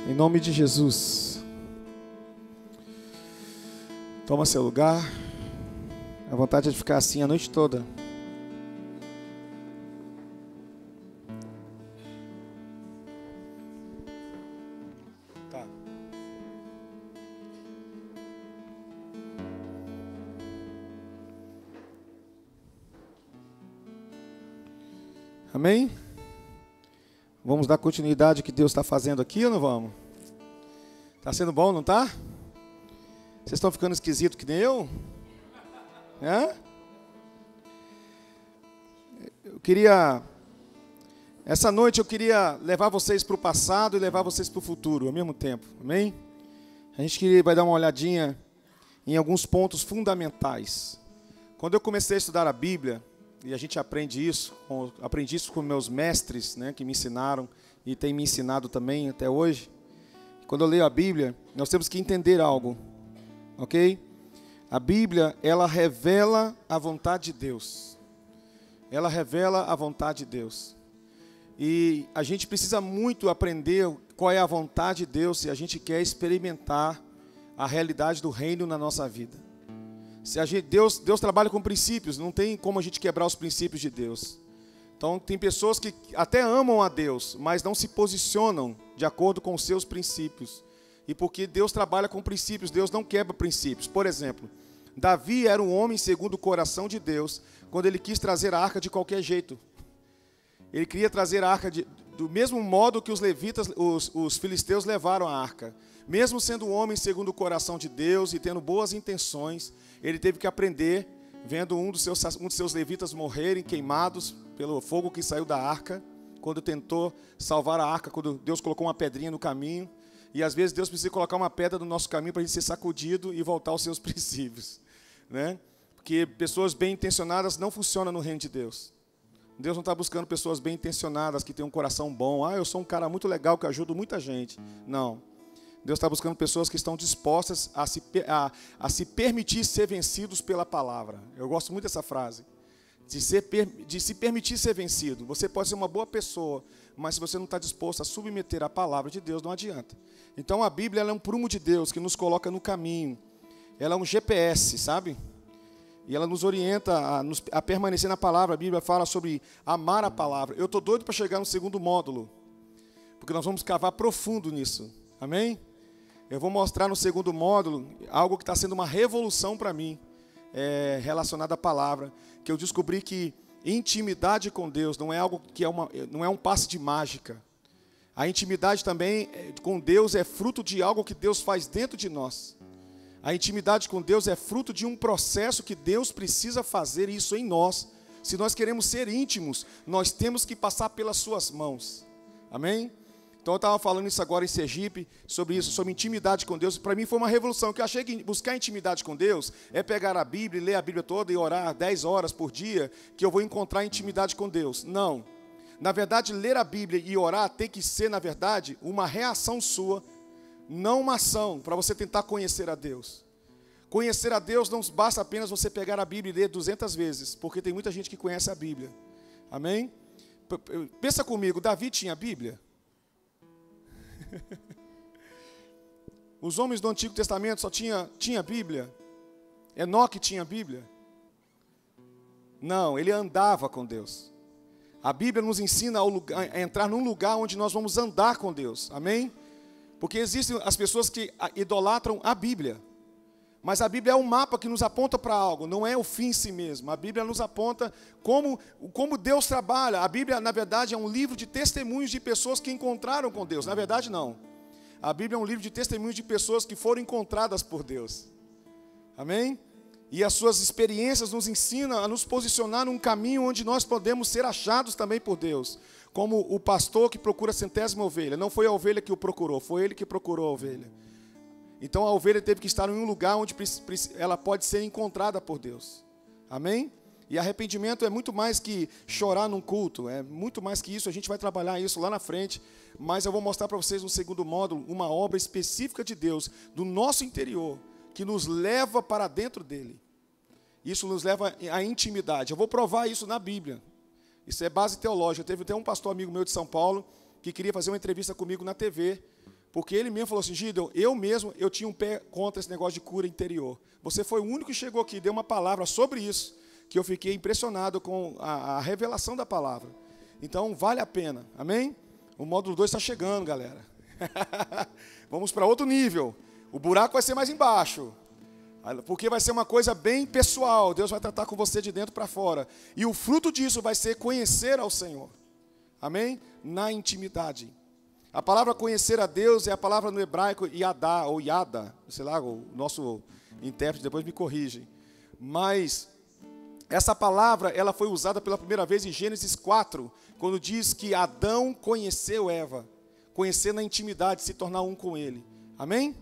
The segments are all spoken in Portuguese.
Em nome de Jesus. Toma seu lugar. A vontade é de ficar assim a noite toda. Tá. Amém? Vamos dar continuidade ao que Deus está fazendo aqui ou não vamos? Está sendo bom, não está? Vocês estão ficando esquisitos que nem eu? Essa noite eu queria levar vocês para o passado e levar vocês para o futuro ao mesmo tempo, amém? A gente vai dar uma olhadinha em alguns pontos fundamentais. Quando eu comecei a estudar a Bíblia, e a gente aprendi isso com meus mestres, né, que me ensinaram e têm me ensinado também até hoje. Quando eu leio a Bíblia, nós temos que entender algo, ok? A Bíblia, ela revela a vontade de Deus. Ela revela a vontade de Deus. E a gente precisa muito aprender qual é a vontade de Deus se a gente quer experimentar a realidade do reino na nossa vida. Deus trabalha com princípios, não tem como a gente quebrar os princípios de Deus. Então tem pessoas que até amam a Deus, mas não se posicionam de acordo com os seus princípios. E porque Deus trabalha com princípios, Deus não quebra princípios. Por exemplo, Davi era um homem segundo o coração de Deus, quando ele quis trazer a arca de qualquer jeito. Ele queria trazer a arca do mesmo modo que os levitas, os filisteus levaram a arca. Mesmo sendo um homem segundo o coração de Deus e tendo boas intenções, ele teve que aprender, vendo um dos seus levitas morrerem queimados pelo fogo que saiu da arca, quando tentou salvar a arca, quando Deus colocou uma pedrinha no caminho. E às vezes Deus precisa colocar uma pedra no nosso caminho para a gente ser sacudido e voltar aos seus princípios, né? Porque pessoas bem intencionadas não funcionam no reino de Deus. Deus não está buscando pessoas bem intencionadas, que têm um coração bom. Eu sou um cara muito legal, que ajudo muita gente. Não. Deus está buscando pessoas que estão dispostas a se permitir ser vencidos pela palavra. Eu gosto muito dessa frase. De se permitir ser vencido. Você pode ser uma boa pessoa, mas se você não está disposto a submeter a palavra de Deus, não adianta. Então a Bíblia ela é um prumo de Deus que nos coloca no caminho. Ela é um GPS, sabe? E ela nos orienta a permanecer na palavra. A Bíblia fala sobre amar a palavra. Eu estou doido para chegar no segundo módulo, porque nós vamos cavar profundo nisso. Amém? Eu vou mostrar no segundo módulo algo que está sendo uma revolução para mim, relacionado à palavra, que eu descobri que intimidade com Deus não é algo que não é um passe de mágica. A intimidade também com Deus é fruto de algo que Deus faz dentro de nós. A intimidade com Deus é fruto de um processo que Deus precisa fazer isso em nós. Se nós queremos ser íntimos, nós temos que passar pelas suas mãos. Amém? Então eu estava falando isso agora em Sergipe, sobre isso, sobre intimidade com Deus. Para mim foi uma revolução, que eu achei que buscar intimidade com Deus é pegar a Bíblia, ler a Bíblia toda e orar 10 horas por dia, que eu vou encontrar intimidade com Deus. Não. Na verdade, ler a Bíblia e orar tem que ser, na verdade, uma reação sua, não uma ação, para você tentar conhecer a Deus. Conhecer a Deus não basta apenas você pegar a Bíblia e ler 200 vezes, porque tem muita gente que conhece a Bíblia. Amém? Pensa comigo, Davi tinha a Bíblia? Os homens do Antigo Testamento só tinha Bíblia? Enoque tinha Bíblia? Não, ele andava com Deus. A Bíblia nos ensina a entrar num lugar onde nós vamos andar com Deus. Amém? Porque existem as pessoas que idolatram a Bíblia. Mas a Bíblia é um mapa que nos aponta para algo, não é o fim em si mesmo. A Bíblia nos aponta como Deus trabalha. A Bíblia, na verdade, é um livro de testemunhos de pessoas que encontraram com Deus. Na verdade, não. A Bíblia é um livro de testemunhos de pessoas que foram encontradas por Deus. Amém? E as suas experiências nos ensinam a nos posicionar num caminho onde nós podemos ser achados também por Deus. Como o pastor que procura a centésima ovelha. Não foi a ovelha que o procurou, foi ele que procurou a ovelha. Então a ovelha teve que estar em um lugar onde ela pode ser encontrada por Deus. Amém? E arrependimento é muito mais que chorar num culto, é muito mais que isso, a gente vai trabalhar isso lá na frente, mas eu vou mostrar para vocês no segundo módulo uma obra específica de Deus, do nosso interior, que nos leva para dentro dele. Isso nos leva à intimidade. Eu vou provar isso na Bíblia. Isso é base teológica. Teve até um pastor amigo meu de São Paulo que queria fazer uma entrevista comigo na TV, Porque ele mesmo falou assim, Gideon, eu tinha um pé contra esse negócio de cura interior. Você foi o único que chegou aqui e deu uma palavra sobre isso, que eu fiquei impressionado com a revelação da palavra. Então, vale a pena, amém? O módulo 2 está chegando, galera. Vamos para outro nível. O buraco vai ser mais embaixo, porque vai ser uma coisa bem pessoal. Deus vai tratar com você de dentro para fora. E o fruto disso vai ser conhecer ao Senhor, amém? Na intimidade. A palavra conhecer a Deus é a palavra no hebraico yadá, ou yada, sei lá, o nosso intérprete depois me corrige. Mas essa palavra, ela foi usada pela primeira vez em Gênesis 4, quando diz que Adão conheceu Eva. Conhecer na intimidade, se tornar um com ele. Amém?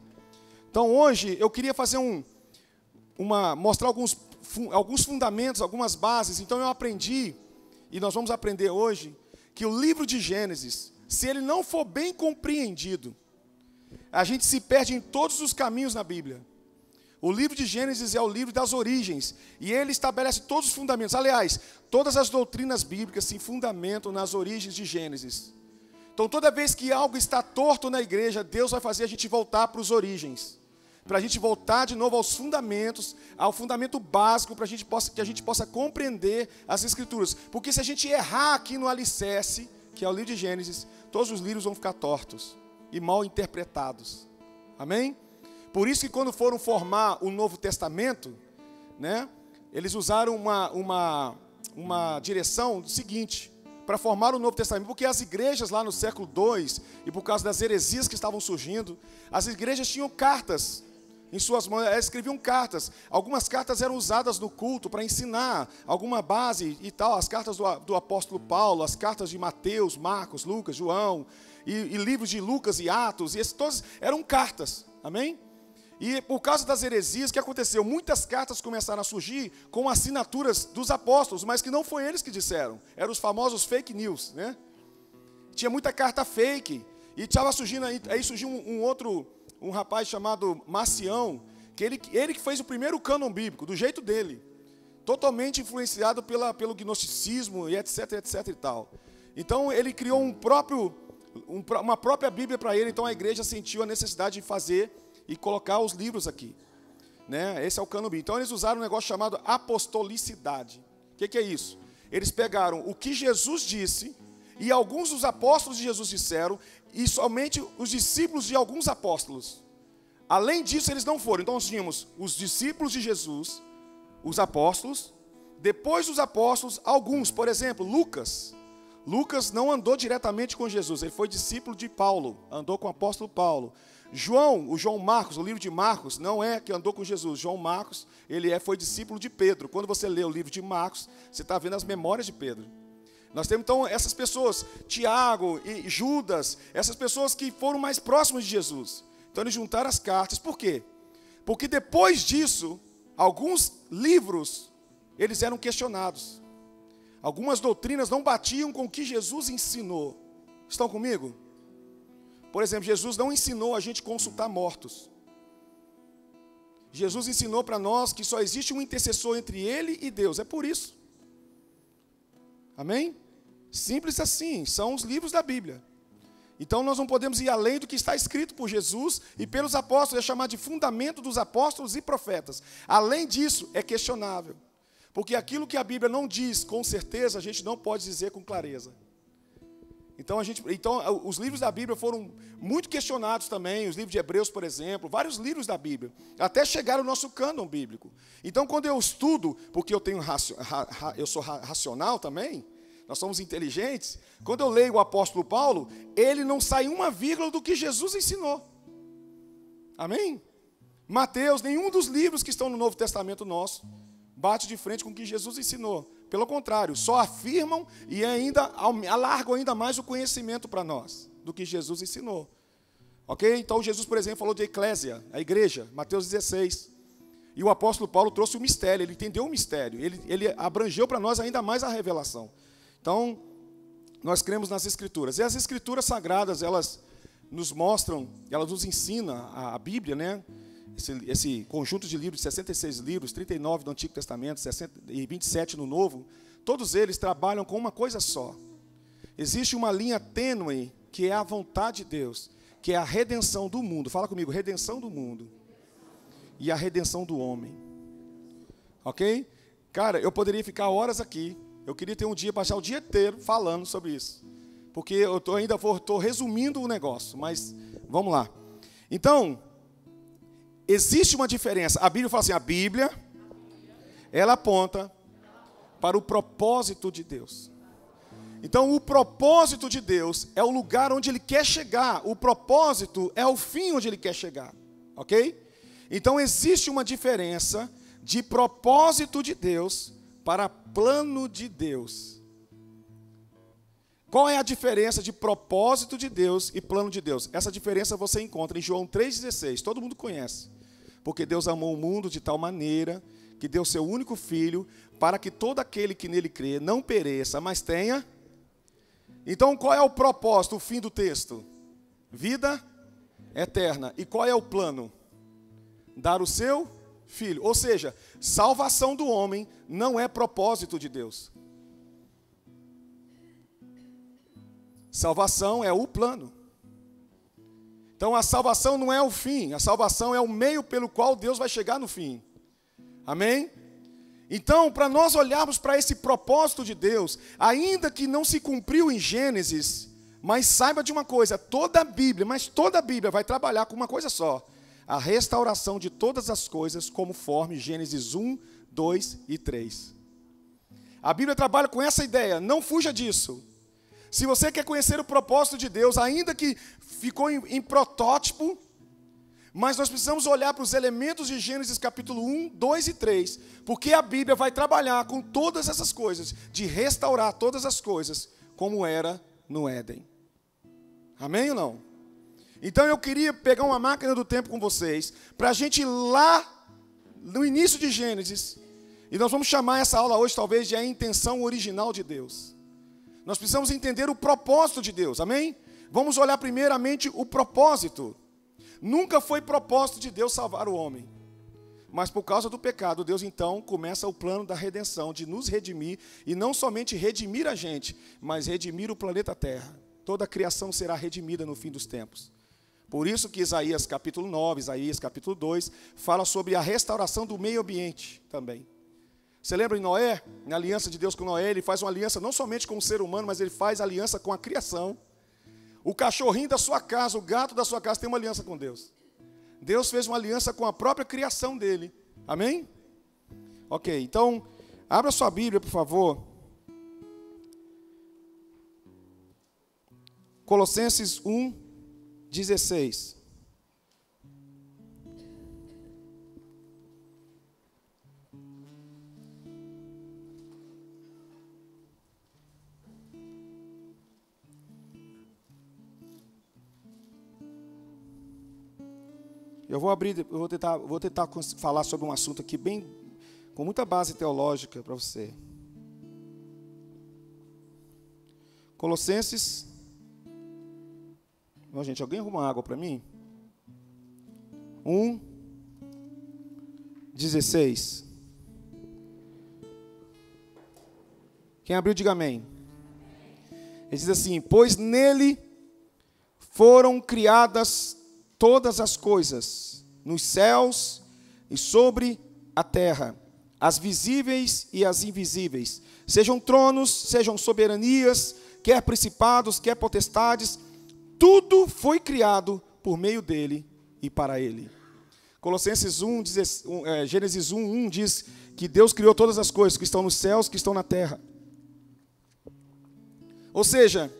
Então hoje eu queria fazer mostrar alguns fundamentos, algumas bases. Então eu aprendi, e nós vamos aprender hoje, que o livro de Gênesis, se ele não for bem compreendido, a gente se perde em todos os caminhos na Bíblia. O livro de Gênesis é o livro das origens, e ele estabelece todos os fundamentos. Aliás, todas as doutrinas bíblicas se fundamentam nas origens de Gênesis. Então, toda vez que algo está torto na igreja, Deus vai fazer a gente voltar para os origens, para a gente voltar de novo aos fundamentos, ao fundamento básico, para que a gente possa compreender as Escrituras. Porque se a gente errar aqui no alicerce, que é o livro de Gênesis, todos os livros vão ficar tortos e mal interpretados. Amém? Por isso que quando foram formar o Novo Testamento, né, eles usaram uma direção seguinte, para formar o Novo Testamento, porque as igrejas lá no século II, e por causa das heresias que estavam surgindo, as igrejas tinham cartas em suas mãos, elas escreviam cartas. Algumas cartas eram usadas no culto para ensinar alguma base e tal, as cartas do apóstolo Paulo, as cartas de Mateus, Marcos, Lucas, João, e livros de Lucas e Atos, e esses todos eram cartas, amém? E por causa das heresias, o que aconteceu? Muitas cartas começaram a surgir com assinaturas dos apóstolos, mas que não foi eles que disseram, eram os famosos fake news, né? Tinha muita carta fake, e estava surgindo, aí surgiu um rapaz chamado Marcião, que ele que fez o primeiro cânon bíblico, do jeito dele, totalmente influenciado pelo gnosticismo e etc, etc e tal. Então ele criou uma própria Bíblia para ele, então a igreja sentiu a necessidade de fazer e colocar os livros aqui, né? Esse é o cânon bíblico. Então eles usaram um negócio chamado apostolicidade. O que é isso? Eles pegaram o que Jesus disse, e alguns dos apóstolos de Jesus disseram, e somente os discípulos de alguns apóstolos. Além disso, eles não foram. Então nós tínhamos os discípulos de Jesus, os apóstolos, depois dos apóstolos, alguns, por exemplo, Lucas. Lucas não andou diretamente com Jesus, ele foi discípulo de Paulo, andou com o apóstolo Paulo. O João Marcos, o livro de Marcos, não é que andou com Jesus. João Marcos, foi discípulo de Pedro. Quando você lê o livro de Marcos, você está vendo as memórias de Pedro. Nós temos então essas pessoas, Tiago e Judas, essas pessoas que foram mais próximas de Jesus. Então eles juntaram as cartas. Por quê? Porque depois disso, alguns livros, eles eram questionados. Algumas doutrinas não batiam com o que Jesus ensinou. Estão comigo? Por exemplo, Jesus não ensinou a gente consultar mortos. Jesus ensinou para nós que só existe um intercessor entre ele e Deus. É por isso. Amém? Simples assim, são os livros da Bíblia. Então nós não podemos ir além do que está escrito por Jesus e pelos apóstolos, é chamado de fundamento dos apóstolos e profetas. Além disso, é questionável. Porque aquilo que a Bíblia não diz com certeza, a gente não pode dizer com clareza. Então os livros da Bíblia foram muito questionados também, os livros de Hebreus, por exemplo, vários livros da Bíblia, até chegar ao nosso cânon bíblico. Então, quando eu estudo, porque eu sou racional também, nós somos inteligentes, quando eu leio o apóstolo Paulo, ele não sai uma vírgula do que Jesus ensinou. Amém? Mateus, nenhum dos livros que estão no Novo Testamento nosso bate de frente com o que Jesus ensinou. Pelo contrário, só afirmam e ainda alargam ainda mais o conhecimento para nós do que Jesus ensinou. Ok? Então Jesus, por exemplo, falou de eclésia, a igreja, Mateus 16. E o apóstolo Paulo trouxe o mistério, ele entendeu o mistério, ele abrangeu para nós ainda mais a revelação. Então, nós cremos nas Escrituras. E as Escrituras Sagradas, elas nos mostram, elas nos ensinam, a Bíblia, né? Esse conjunto de livros, 66 livros, 39 do Antigo Testamento, 27 no Novo, todos eles trabalham com uma coisa só. Existe uma linha tênue, que é a vontade de Deus, que é a redenção do mundo. Fala comigo, redenção do mundo. E a redenção do homem. Ok? Cara, eu poderia ficar horas aqui. Eu queria ter um dia, passar o dia inteiro falando sobre isso. Porque eu estou resumindo o negócio, mas vamos lá. Então, existe uma diferença. A Bíblia fala assim, a Bíblia, ela aponta para o propósito de Deus. Então, o propósito de Deus é o lugar onde Ele quer chegar. O propósito é o fim onde Ele quer chegar. Ok? Então, existe uma diferença de propósito de Deus para plano de Deus. Qual é a diferença de propósito de Deus e plano de Deus? Essa diferença você encontra em João 3,16. Todo mundo conhece. Porque Deus amou o mundo de tal maneira que deu seu único filho para que todo aquele que nele crê não pereça, mas tenha. Então, qual é o propósito, o fim do texto? Vida eterna. E qual é o plano? Dar o seu filho. Ou seja, salvação do homem não é propósito de Deus. Salvação é o plano. Então a salvação não é o fim, a salvação é o meio pelo qual Deus vai chegar no fim. Amém? Então, para nós olharmos para esse propósito de Deus, ainda que não se cumpriu em Gênesis, mas saiba de uma coisa, toda a Bíblia vai trabalhar com uma coisa só: a restauração de todas as coisas, conforme Gênesis 1, 2 e 3. A Bíblia trabalha com essa ideia, não fuja disso. Se você quer conhecer o propósito de Deus, ainda que ficou em protótipo, mas nós precisamos olhar para os elementos de Gênesis capítulo 1, 2 e 3, porque a Bíblia vai trabalhar com todas essas coisas, de restaurar todas as coisas, como era no Éden. Amém ou não? Então eu queria pegar uma máquina do tempo com vocês, para a gente ir lá no início de Gênesis, e nós vamos chamar essa aula hoje talvez de a intenção original de Deus. Nós precisamos entender o propósito de Deus, amém? Vamos olhar primeiramente o propósito. Nunca foi propósito de Deus salvar o homem. Mas por causa do pecado, Deus então começa o plano da redenção, de nos redimir, e não somente redimir a gente, mas redimir o planeta Terra. Toda a criação será redimida no fim dos tempos. Por isso que Isaías capítulo 9, Isaías capítulo 2, fala sobre a restauração do meio ambiente também. Você lembra em Noé, na aliança de Deus com Noé, ele faz uma aliança não somente com o ser humano, mas ele faz aliança com a criação. O cachorrinho da sua casa, o gato da sua casa tem uma aliança com Deus. Deus fez uma aliança com a própria criação dele. Amém? Ok, então, abra sua Bíblia, por favor. Colossenses 1, 16. Eu vou tentar falar sobre um assunto aqui com muita base teológica para você. Colossenses. Oh, gente, alguém arruma água para mim? 1, 16. Quem abriu, diga amém. Ele diz assim: pois nele foram criadas todas as coisas, nos céus e sobre a terra, as visíveis e as invisíveis, sejam tronos, sejam soberanias, quer principados, quer potestades, tudo foi criado por meio dele e para ele. Colossenses 1, Gênesis 1, 1 diz que Deus criou todas as coisas que estão nos céus, que estão na terra. Ou seja,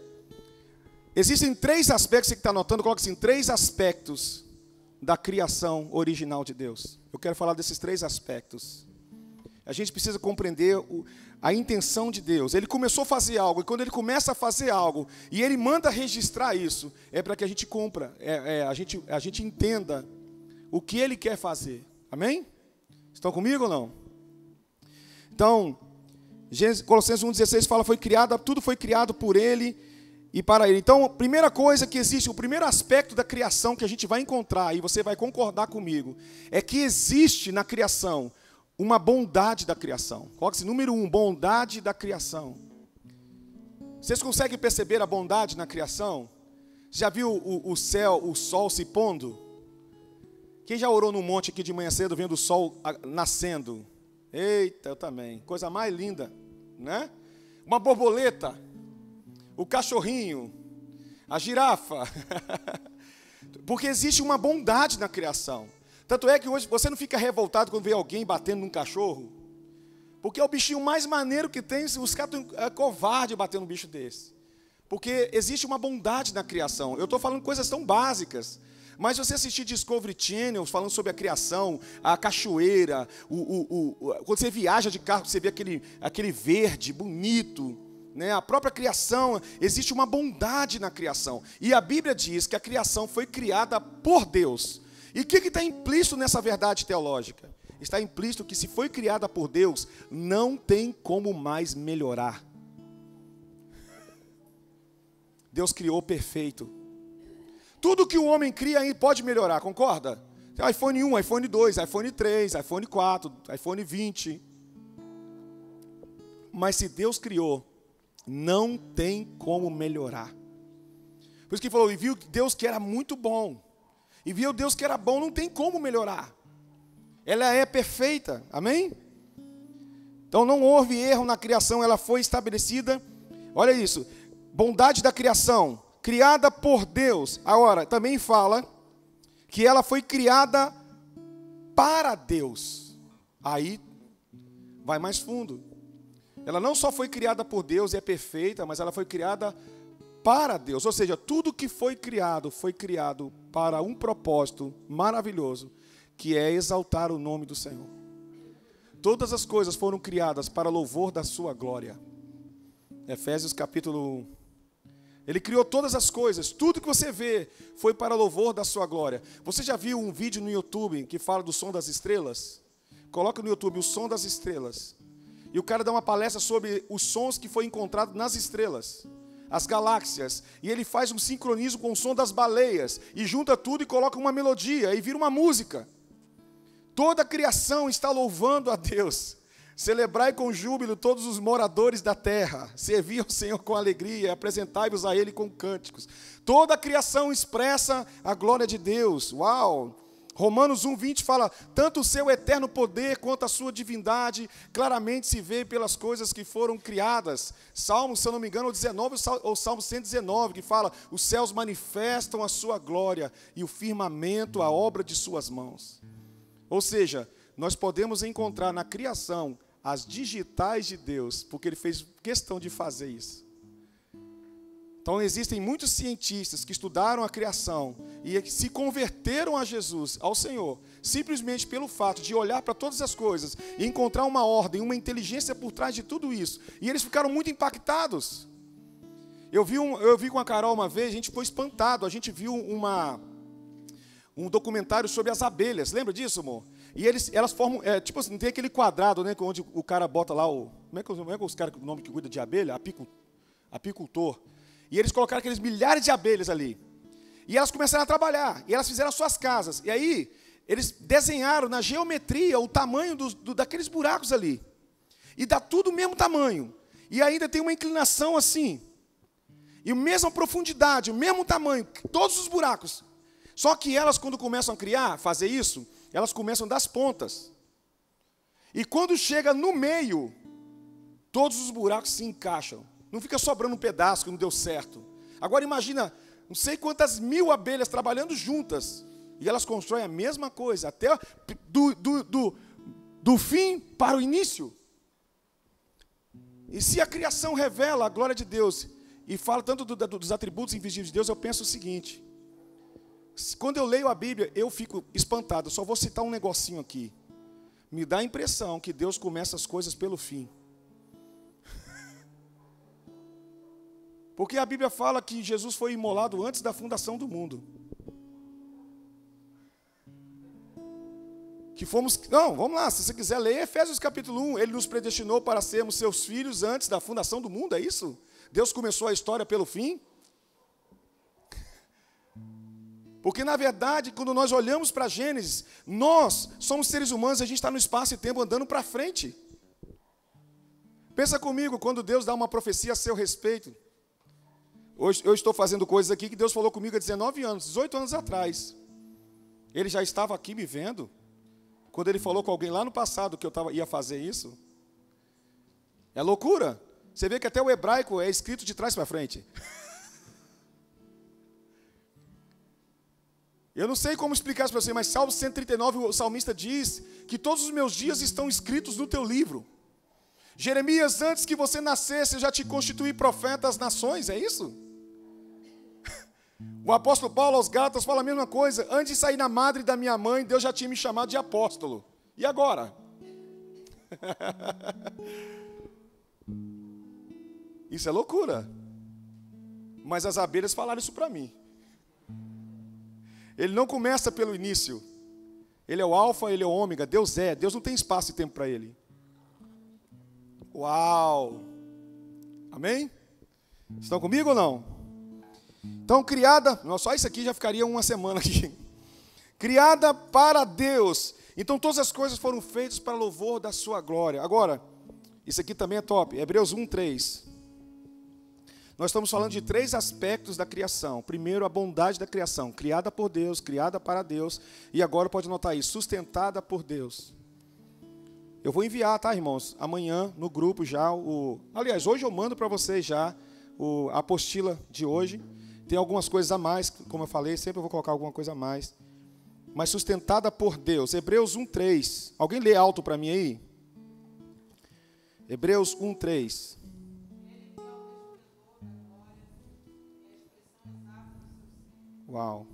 existem 3 aspectos, você que está anotando, coloca assim, 3 aspectos da criação original de Deus. Eu quero falar desses 3 aspectos. A gente precisa compreender a intenção de Deus. Ele começou a fazer algo, e quando ele começa a fazer algo, e ele manda registrar isso, é para que a gente cumpra, a gente entenda o que ele quer fazer. Amém? Estão comigo ou não? Então, Colossenses 1,16 fala, tudo foi criado por ele e para ele. Então, a primeira coisa que existe, o primeiro aspecto da criação que a gente vai encontrar, e você vai concordar comigo, é que existe na criação uma bondade da criação. Coloque-se, número 1, bondade da criação. Vocês conseguem perceber a bondade na criação? Já viu o céu, o sol se pondo? Quem já orou no monte aqui de manhã cedo, vendo o sol nascendo? Eita, eu também. Coisa mais linda, né? Uma borboleta, o cachorrinho, a girafa. Porque existe uma bondade na criação. Tanto é que hoje você não fica revoltado quando vê alguém batendo num cachorro. Porque é o bichinho mais maneiro que tem, os caras é covarde batendo num bicho desse. Porque existe uma bondade na criação. Eu estou falando coisas tão básicas. Mas se você assistir Discovery Channel, falando sobre a criação, a cachoeira, quando você viaja de carro, você vê aquele verde bonito, né? A própria criação, existe uma bondade na criação. E a Bíblia diz que a criação foi criada por Deus. E o que está implícito nessa verdade teológica? Está implícito que se foi criada por Deus, não tem como mais melhorar. Deus criou perfeito. Tudo que o homem cria aí pode melhorar, concorda? iPhone 1, iPhone 2, iPhone 3, iPhone 4, iPhone 20. Mas se Deus criou, não tem como melhorar. Por isso que ele falou, e viu Deus que era muito bom. E viu Deus que era bom, não tem como melhorar. Ela é perfeita, amém? Então não houve erro na criação, ela foi estabelecida. Olha isso, bondade da criação, criada por Deus. Agora, também fala que ela foi criada para Deus. Aí vai mais fundo. Ela não só foi criada por Deus e é perfeita, mas ela foi criada para Deus. Ou seja, tudo que foi criado para um propósito maravilhoso, que é exaltar o nome do Senhor. Todas as coisas foram criadas para louvor da sua glória. Efésios capítulo 1. Ele criou todas as coisas, tudo que você vê foi para louvor da sua glória. Você já viu um vídeo no YouTube que fala do som das estrelas? Coloca no YouTube o som das estrelas. E o cara dá uma palestra sobre os sons que foi encontrado nas estrelas, as galáxias. E ele faz um sincronismo com o som das baleias. E junta tudo e coloca uma melodia e vira uma música. Toda a criação está louvando a Deus. Celebrai com júbilo todos os moradores da terra. Servi ao Senhor com alegria, apresentai-vos a Ele com cânticos. Toda a criação expressa a glória de Deus. Uau! Romanos 1:20 fala, tanto o seu eterno poder quanto a sua divindade claramente se vê pelas coisas que foram criadas. Salmo, se eu não me engano, o 19 ou Salmo 119, que fala, os céus manifestam a sua glória e o firmamento a obra de suas mãos. Ou seja, nós podemos encontrar na criação as digitais de Deus, porque Ele fez questão de fazer isso. Então existem muitos cientistas que estudaram a criação e se converteram a Jesus, ao Senhor, simplesmente pelo fato de olhar para todas as coisas e encontrar uma ordem, uma inteligência por trás de tudo isso. E eles ficaram muito impactados. Eu vi com a Carol uma vez, a gente ficou espantado, a gente viu um documentário sobre as abelhas, lembra disso, amor? E elas formam, tipo assim, tem aquele quadrado, né, onde o cara bota lá, como é que os caras, o nome que cuida de abelha? Apicultor. E eles colocaram aqueles milhares de abelhas ali. E elas começaram a trabalhar, e elas fizeram as suas casas. E aí, eles desenharam na geometria o tamanho daqueles buracos ali. E dá tudo o mesmo tamanho. E ainda tem uma inclinação assim. E a mesma profundidade, o mesmo tamanho, todos os buracos. Só que elas, quando começam a fazer isso, elas começam das pontas. E quando chega no meio, todos os buracos se encaixam. Não fica sobrando um pedaço que não deu certo. Agora imagina, não sei quantas mil abelhas trabalhando juntas. E elas constroem a mesma coisa, até do fim para o início. E se a criação revela a glória de Deus, e fala tanto dos atributos invisíveis de Deus, eu penso o seguinte. Quando eu leio a Bíblia, eu fico espantado. Eu só vou citar um negocinho aqui. Me dá a impressão que Deus começa as coisas pelo fim. Porque a Bíblia fala que Jesus foi imolado antes da fundação do mundo. Vamos lá, se você quiser ler Efésios capítulo 1, Ele nos predestinou para sermos seus filhos antes da fundação do mundo, é isso? Deus começou a história pelo fim? Porque, na verdade, quando nós olhamos para Gênesis, nós somos seres humanos, a gente está no espaço e tempo andando para frente. Pensa comigo, quando Deus dá uma profecia a seu respeito, Hoje eu estou fazendo coisas aqui que Deus falou comigo há 19 anos, 18 anos atrás. Ele já estava aqui me vendo. Quando ele falou com alguém lá no passado que eu ia fazer isso. É loucura. Você vê que até o hebraico é escrito de trás para frente. Eu não sei como explicar isso para você, mas Salmo 139, o salmista diz que todos os meus dias estão escritos no teu livro. Jeremias, antes que você nascesse, eu já te constituí profeta às nações, é isso? O apóstolo Paulo aos Gálatas fala a mesma coisa. Antes de sair na madre da minha mãe, Deus já tinha me chamado de apóstolo. E agora? Isso é loucura. Mas as abelhas falaram isso para mim. Ele não começa pelo início. Ele é o alfa, ele é o ômega. Deus é. Deus não tem espaço e tempo para ele. Uau! Amém? Estão comigo ou não? Então, criada, só isso aqui já ficaria uma semana aqui. Criada para Deus. Então, todas as coisas foram feitas para louvor da sua glória. Agora, isso aqui também é top. Hebreus 1:3. Nós estamos falando de 3 aspectos da criação. Primeiro, a bondade da criação. Criada por Deus, criada para Deus. E agora, pode anotar aí, sustentada por Deus. Eu vou enviar, tá, irmãos? Amanhã, no grupo já, aliás, hoje eu mando para vocês já a apostila de hoje. Tem algumas coisas a mais, como eu falei, sempre eu vou colocar alguma coisa a mais. Mas sustentada por Deus. Hebreus 1:3. Alguém lê alto para mim aí? Hebreus 1:3. Uau.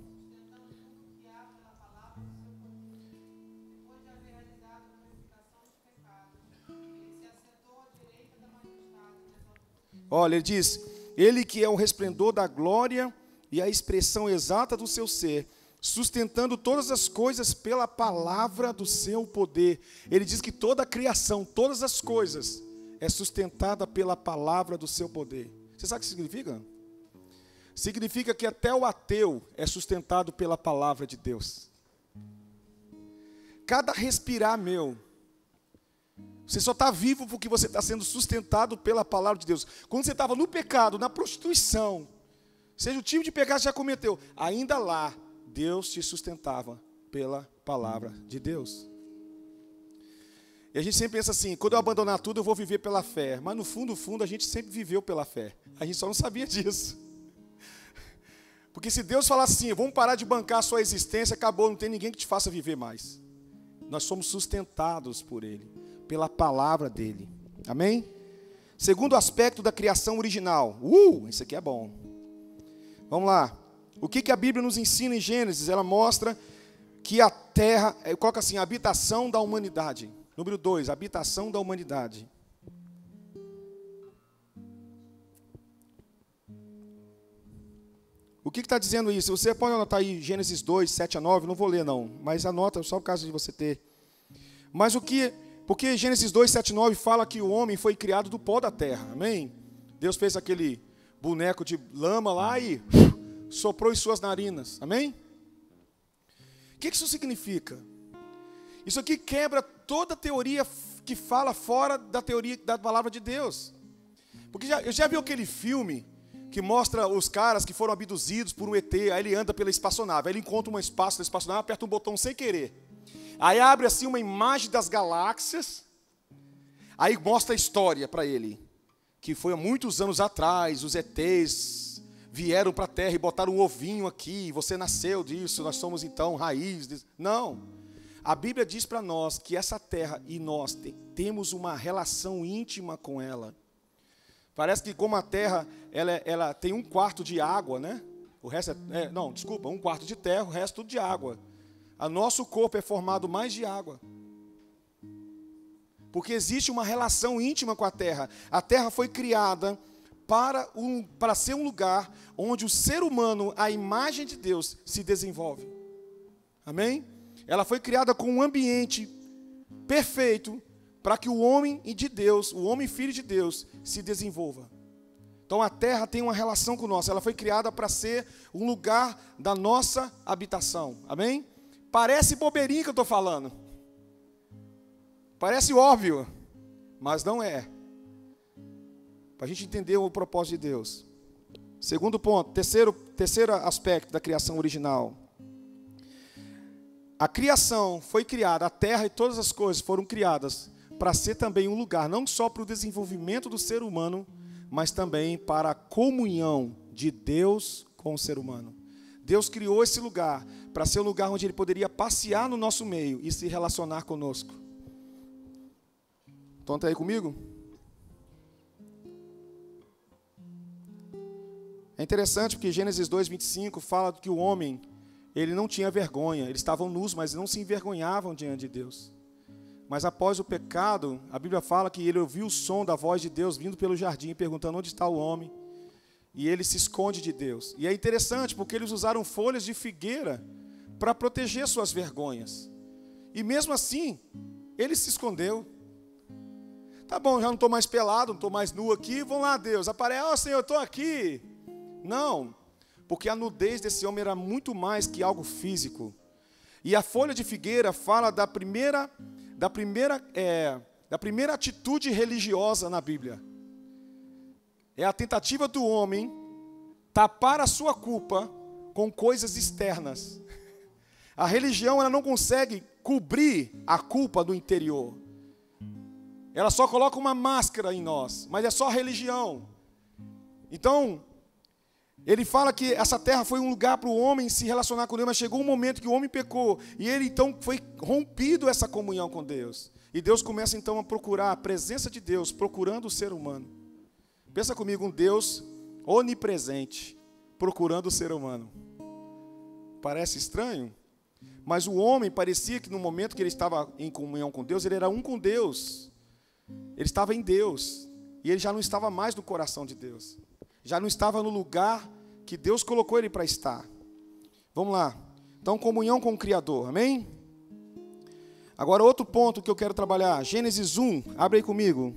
Olha, ele diz: Ele que é o resplendor da glória e a expressão exata do seu ser, sustentando todas as coisas pela palavra do seu poder. Ele diz que toda a criação, todas as coisas, é sustentada pela palavra do seu poder. Você sabe o que significa? Significa que até o ateu é sustentado pela palavra de Deus. Cada respirar meu, você só está vivo porque você está sendo sustentado pela palavra de Deus. Quando você estava no pecado, na prostituição, seja o tipo de pecado que você já cometeu, ainda lá, Deus te sustentava pela palavra de Deus. E a gente sempre pensa assim, quando eu abandonar tudo, eu vou viver pela fé. Mas no fundo, a gente sempre viveu pela fé. A gente só não sabia disso. Porque se Deus falasse assim, vamos parar de bancar a sua existência, acabou, não tem ninguém que te faça viver mais. Nós somos sustentados por Ele, pela palavra dEle. Amém? Segundo aspecto da criação original. Isso aqui é bom. Vamos lá. O que a Bíblia nos ensina em Gênesis? Ela mostra que a terra, coloca assim, a habitação da humanidade. Número 2, habitação da humanidade. O que está dizendo isso? Você pode anotar aí Gênesis 2, 7 a 9, não vou ler não, mas anota só por causa de você ter. Mas porque Gênesis 2, 7 a 9 fala que o homem foi criado do pó da terra, amém? Deus fez aquele boneco de lama lá e soprou em suas narinas, amém? O que isso significa? Isso aqui quebra toda a teoria que fala fora da teoria da palavra de Deus. Porque eu já vi aquele filme que mostra os caras que foram abduzidos por um ET, aí ele anda pela espaçonave, aí ele encontra um espaço da espaçonave, aperta um botão sem querer. Aí abre assim uma imagem das galáxias, aí mostra a história para ele, que foi há muitos anos atrás, os ETs vieram para a Terra e botaram um ovinho aqui, você nasceu disso, nós somos então raiz disso. Não, a Bíblia diz para nós que essa Terra e nós temos uma relação íntima com ela. Parece que como a terra, ela tem 1/4 de água, né? O resto 1/4 de terra, o resto tudo de água. O nosso corpo é formado mais de água. Porque existe uma relação íntima com a terra. A terra foi criada para ser um lugar onde o ser humano, a imagem de Deus, se desenvolve. Amém? Ela foi criada com um ambiente perfeito para que o homem de Deus, o homem filho de Deus, se desenvolva. Então a terra tem uma relação com nós, ela foi criada para ser um lugar da nossa habitação, amém? Parece bobeirinha que eu estou falando, parece óbvio, mas não é. Para a gente entender o propósito de Deus. Segundo ponto, terceiro aspecto da criação original. A criação foi criada, a terra e todas as coisas foram criadas para ser também um lugar, não só para o desenvolvimento do ser humano, mas também para a comunhão de Deus com o ser humano. Deus criou esse lugar para ser um lugar onde Ele poderia passear no nosso meio e se relacionar conosco. Então, está aí comigo? É interessante porque Gênesis 2:25 fala que o homem, ele não tinha vergonha, eles estavam nus, mas não se envergonhavam diante de Deus. Mas após o pecado, a Bíblia fala que ele ouviu o som da voz de Deus vindo pelo jardim, perguntando onde está o homem, e ele se esconde de Deus. E é interessante porque eles usaram folhas de figueira para proteger suas vergonhas. E mesmo assim, ele se escondeu. Tá bom, já não estou mais pelado, não estou mais nu aqui, vamos lá, Deus, aparece, Senhor, eu estou aqui. Não, porque a nudez desse homem era muito mais que algo físico. E a folha de figueira fala da primeira atitude religiosa na Bíblia. É a tentativa do homem tapar a sua culpa com coisas externas. A religião, ela não consegue cobrir a culpa do interior. Ela só coloca uma máscara em nós, mas é só religião. Então, ele fala que essa terra foi um lugar para o homem se relacionar com Deus, mas chegou um momento que o homem pecou, e ele então foi rompido essa comunhão com Deus. E Deus começa então a procurar a presença de Deus, procurando o ser humano. Pensa comigo, um Deus onipresente, procurando o ser humano. Parece estranho, mas o homem parecia que no momento que ele estava em comunhão com Deus, ele era um com Deus. Ele estava em Deus, e ele já não estava mais no coração de Deus. Já não estava no lugar que Deus colocou ele para estar. Vamos lá. Então, comunhão com o Criador, amém? Agora, outro ponto que eu quero trabalhar. Gênesis 1, abre aí comigo.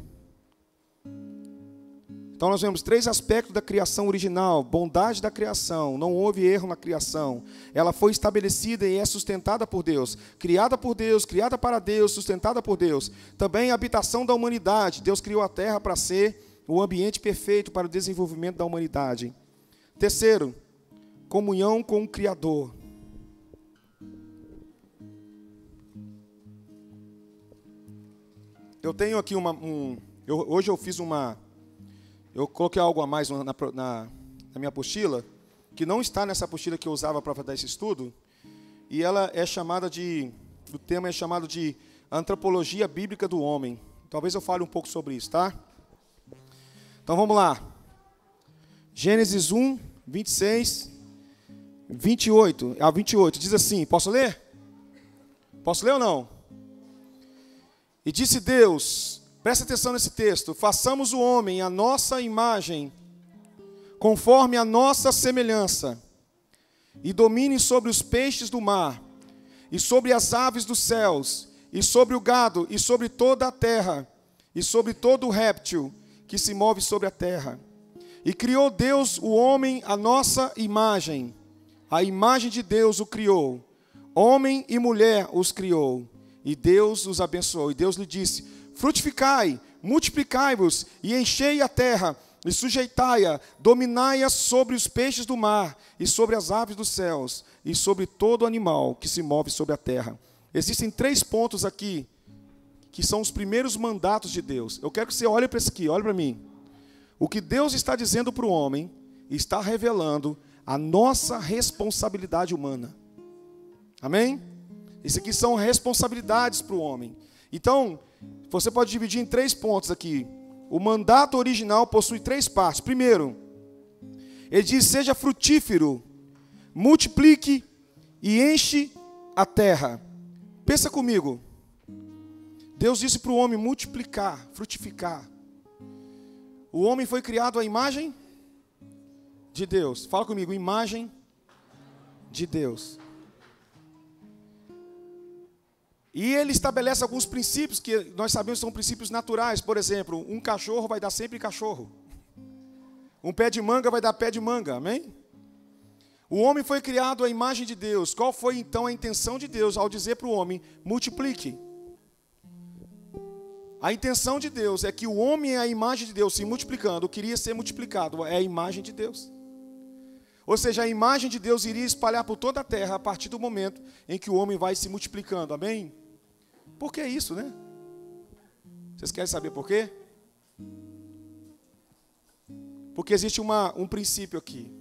Então, nós vemos 3 aspectos da criação original. Bondade da criação, não houve erro na criação. Ela foi estabelecida e é sustentada por Deus. Criada por Deus, criada para Deus, sustentada por Deus. Também a habitação da humanidade. Deus criou a terra para ser o ambiente perfeito para o desenvolvimento da humanidade. Terceiro, comunhão com o Criador. Eu tenho aqui hoje eu fiz eu coloquei algo a mais na minha apostila, que não está nessa apostila que eu usava para fazer esse estudo, e ela é chamada o tema é chamado de Antropologia Bíblica do Homem. Talvez eu fale um pouco sobre isso, tá? Então vamos lá. Gênesis 1, 26, 28 a 28. Diz assim, posso ler? Posso ler ou não? E disse Deus, presta atenção nesse texto, façamos o homem à nossa imagem, conforme a nossa semelhança, e domine sobre os peixes do mar, e sobre as aves dos céus, e sobre o gado, e sobre toda a terra, e sobre todo o réptil que se move sobre a terra. E criou Deus o homem à nossa imagem. A imagem de Deus o criou. Homem e mulher os criou. E Deus os abençoou. E Deus lhe disse, frutificai, multiplicai-vos, e enchei a terra, e sujeitai-a, dominai-a sobre os peixes do mar, e sobre as aves dos céus, e sobre todo animal que se move sobre a terra. Existem 3 pontos aqui, que são os primeiros mandatos de Deus. Eu quero que você olhe para isso aqui, olhe para mim. O que Deus está dizendo para o homem, está revelando a nossa responsabilidade humana. Amém? Isso aqui são responsabilidades para o homem. Então, você pode dividir em 3 pontos aqui. O mandato original possui 3 partes. Primeiro, ele diz, seja frutífero, multiplique e enche a terra. Pensa comigo. Deus disse para o homem multiplicar, frutificar. O homem foi criado à imagem de Deus. Fala comigo, imagem de Deus. E ele estabelece alguns princípios que nós sabemos que são princípios naturais. Por exemplo, um cachorro vai dar sempre cachorro. Um pé de manga vai dar pé de manga, amém? O homem foi criado à imagem de Deus. Qual foi então a intenção de Deus ao dizer para o homem, multiplique? A intenção de Deus é que o homem é a imagem de Deus se multiplicando, queria ser multiplicado, é a imagem de Deus. Ou seja, a imagem de Deus iria espalhar por toda a terra a partir do momento em que o homem vai se multiplicando. Amém? Por que isso, né? Vocês querem saber por quê? Porque existe um princípio aqui.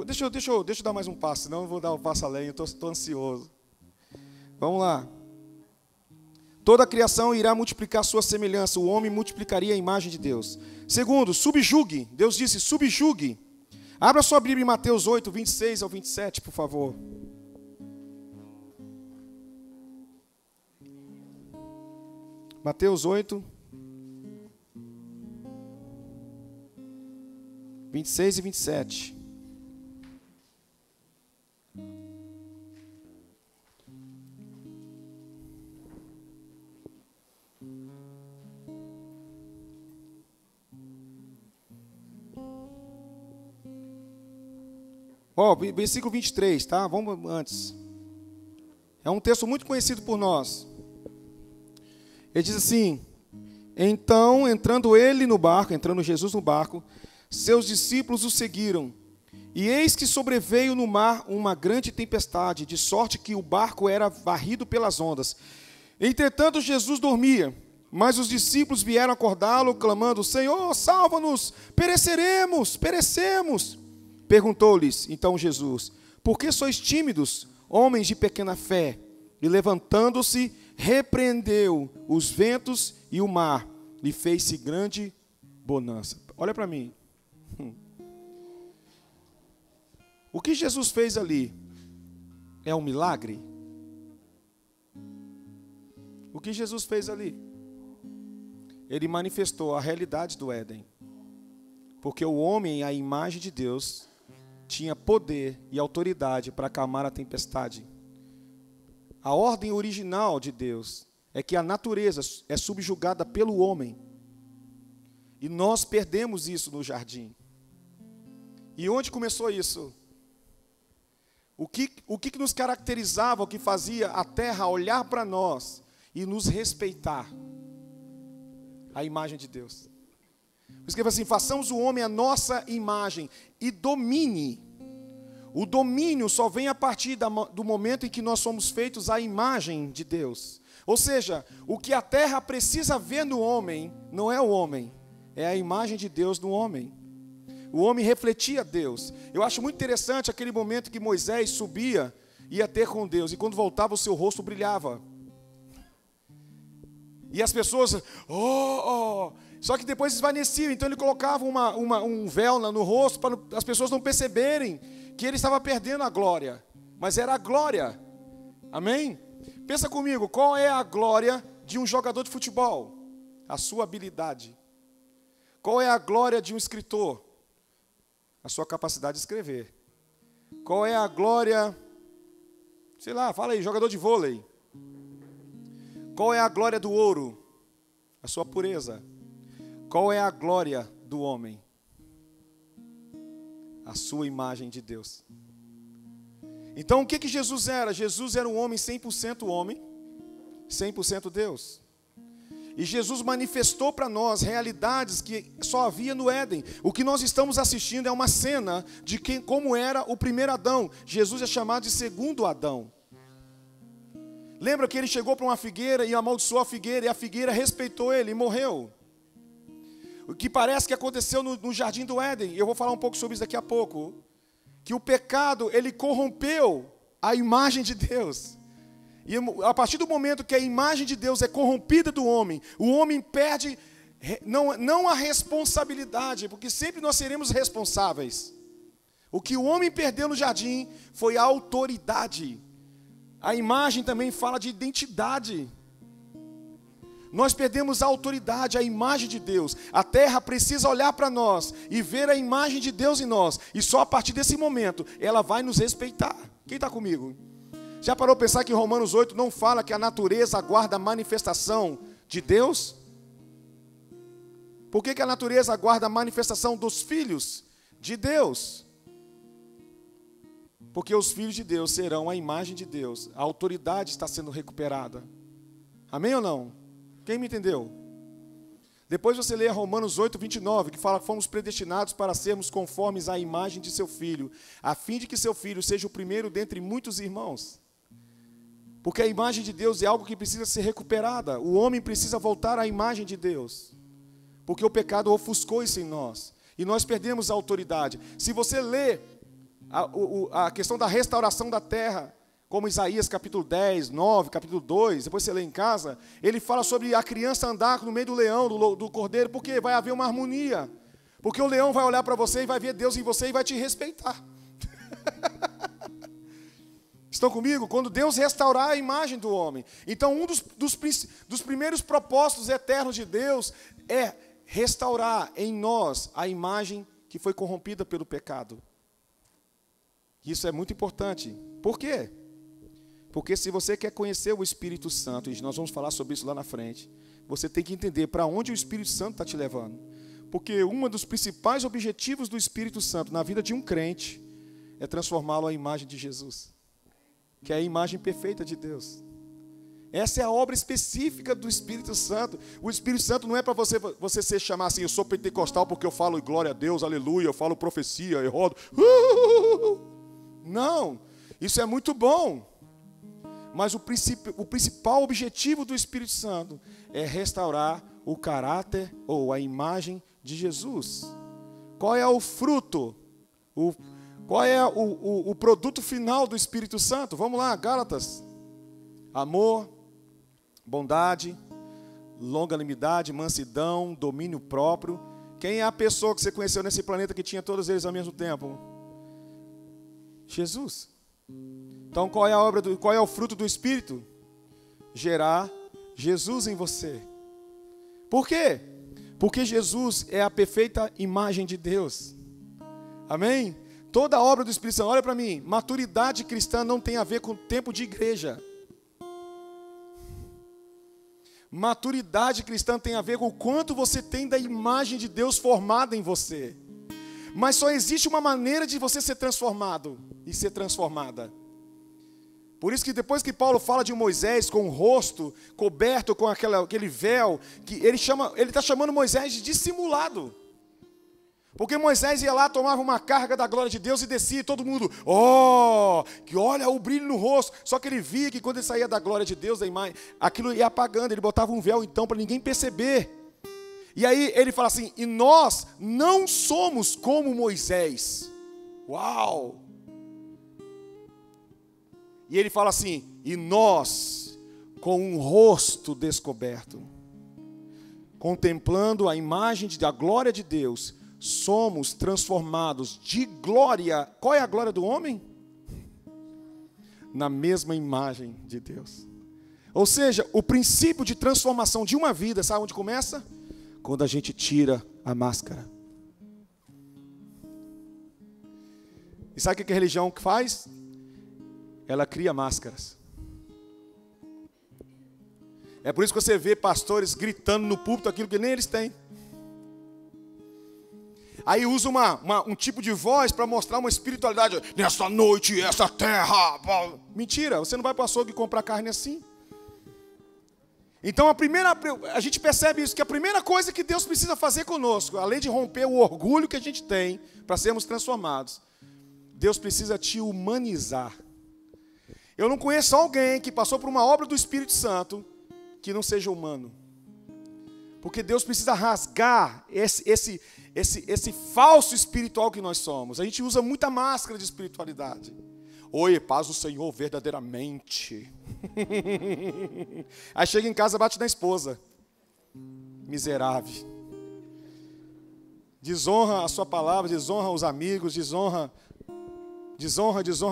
Deixa eu dar mais um passo, senão eu vou dar um passo além, eu estou ansioso. Vamos lá. Toda a criação irá multiplicar sua semelhança, o homem multiplicaria a imagem de Deus. Segundo, subjugue. Deus disse, subjugue. Abra sua Bíblia em Mateus 8, 26 ao 27, por favor. Mateus 8, 26 e 27. Versículo 23, tá? Vamos antes. É um texto muito conhecido por nós. Ele diz assim: então, entrando Jesus no barco, seus discípulos o seguiram. E eis que sobreveio no mar uma grande tempestade, de sorte que o barco era varrido pelas ondas. Entretanto, Jesus dormia, mas os discípulos vieram acordá-lo, clamando: Senhor, salva-nos, perecemos. Perguntou-lhes então Jesus: por que sois tímidos, homens de pequena fé? E levantando-se, repreendeu os ventos e o mar, e fez-se grande bonança. Olha para mim. O que Jesus fez ali é um milagre? O que Jesus fez ali? Ele manifestou a realidade do Éden. Porque o homem, à imagem de Deus, tinha poder e autoridade para acalmar a tempestade. A ordem original de Deus é que a natureza é subjugada pelo homem. E nós perdemos isso no jardim. E onde começou isso? O que nos caracterizava, o que fazia a terra olhar para nós e nos respeitar? A imagem de Deus. Escreva assim: façamos o homem a nossa imagem e domine. O domínio só vem a partir do momento em que nós somos feitos à imagem de Deus. Ou seja, o que a terra precisa ver no homem, não é o homem, é a imagem de Deus no homem. O homem refletia Deus. Eu acho muito interessante aquele momento que Moisés subia, ia ter com Deus, e quando voltava o seu rosto brilhava. E as pessoas, só que depois esvaneciam, então ele colocava um véu no rosto para as pessoas não perceberem que ele estava perdendo a glória, mas era a glória. Amém? Pensa comigo, qual é a glória de um jogador de futebol? A sua habilidade. Qual é a glória de um escritor? A sua capacidade de escrever. Qual é a glória, sei lá, fala aí, jogador de vôlei? Qual é a glória do ouro? A sua pureza. Qual é a glória do homem? A sua imagem de Deus. Então o que Jesus era? Jesus era um homem 100% homem, 100% Deus. E Jesus manifestou para nós realidades que só havia no Éden. O que nós estamos assistindo é uma cena de como era o primeiro Adão. Jesus é chamado de segundo Adão. Lembra que ele chegou para uma figueira e amaldiçoou a figueira, e a figueira respeitou ele e morreu. O que parece que aconteceu no jardim do Éden, eu vou falar um pouco sobre isso daqui a pouco, que o pecado, ele corrompeu a imagem de Deus. E a partir do momento que a imagem de Deus é corrompida do homem, o homem perde, não a responsabilidade, porque sempre nós seremos responsáveis. O que o homem perdeu no jardim foi a autoridade. A imagem também fala de identidade. Nós perdemos a autoridade, a imagem de Deus. A terra precisa olhar para nós e ver a imagem de Deus em nós. E só a partir desse momento ela vai nos respeitar. Quem está comigo? Já parou para pensar que Romanos 8 não fala que a natureza aguarda a manifestação de Deus? Por que a natureza aguarda a manifestação dos filhos de Deus? Porque os filhos de Deus serão a imagem de Deus. A autoridade está sendo recuperada. Amém ou não? Quem me entendeu? Depois você lê Romanos 8, 29, que fala que fomos predestinados para sermos conformes à imagem de seu Filho, a fim de que seu Filho seja o primeiro dentre muitos irmãos. Porque a imagem de Deus é algo que precisa ser recuperada. O homem precisa voltar à imagem de Deus. Porque o pecado ofuscou isso em nós. E nós perdemos a autoridade. Se você lê a questão da restauração da terra, como Isaías capítulo 10, 9, capítulo 2, depois você lê em casa, ele fala sobre a criança andar no meio do leão, do cordeiro, porque vai haver uma harmonia. Porque o leão vai olhar para você e vai ver Deus em você e vai te respeitar. Estão comigo? Quando Deus restaurar a imagem do homem. Então, um dos primeiros propósitos eternos de Deus é restaurar em nós a imagem que foi corrompida pelo pecado. Isso é muito importante. Por quê? Porque se você quer conhecer o Espírito Santo, e nós vamos falar sobre isso lá na frente, você tem que entender para onde o Espírito Santo está te levando. Porque um dos principais objetivos do Espírito Santo na vida de um crente é transformá-lo à imagem de Jesus, que é a imagem perfeita de Deus. Essa é a obra específica do Espírito Santo. O Espírito Santo não é para você se chamar assim, eu sou pentecostal porque eu falo glória a Deus, aleluia, eu falo profecia, eu rodo. Não, isso é muito bom. Mas o principal objetivo do Espírito Santo é restaurar o caráter ou a imagem de Jesus. Qual é o fruto? Qual é o produto final do Espírito Santo? Vamos lá, Gálatas. Amor, bondade, longanimidade, mansidão, domínio próprio. Quem é a pessoa que você conheceu nesse planeta que tinha todos eles ao mesmo tempo? Jesus. Então, qual é o fruto do Espírito? Gerar Jesus em você. Por quê? Porque Jesus é a perfeita imagem de Deus. Amém? Toda a obra do Espírito Santo, olha para mim, maturidade cristã não tem a ver com tempo de igreja. Maturidade cristã tem a ver com o quanto você tem da imagem de Deus formada em você. Mas só existe uma maneira de você ser transformado e ser transformada. Por isso que depois que Paulo fala de Moisés com o rosto coberto com aquele véu, que ele está chamando Moisés de dissimulado. Porque Moisés ia lá, tomava uma carga da glória de Deus e descia, e todo mundo, que olha o brilho no rosto. Só que ele via que quando ele saía da glória de Deus, da imagem, aquilo ia apagando, ele botava um véu então para ninguém perceber. E aí ele fala assim, e nós não somos como Moisés. Uau! E ele fala assim, e nós, com um rosto descoberto, contemplando a imagem da glória de Deus, somos transformados de glória. Qual é a glória do homem? Na mesma imagem de Deus. Ou seja, o princípio de transformação de uma vida, sabe onde começa? Quando a gente tira a máscara. E sabe o que a religião faz? Ela cria máscaras. É por isso que você vê pastores gritando no púlpito aquilo que nem eles têm. Aí usa um tipo de voz para mostrar uma espiritualidade. Nessa noite, essa terra. Mentira, você não vai para o açougue comprar carne assim. Então a gente percebe isso, que a primeira coisa que Deus precisa fazer conosco, além de romper o orgulho que a gente tem para sermos transformados, Deus precisa te humanizar. Eu não conheço alguém que passou por uma obra do Espírito Santo que não seja humano. Porque Deus precisa rasgar esse falso espiritual que nós somos. A gente usa muita máscara de espiritualidade. Oi, paz do Senhor verdadeiramente. Aí chega em casa, bate na esposa. Miserável. Desonra a sua palavra, desonra os amigos, desonra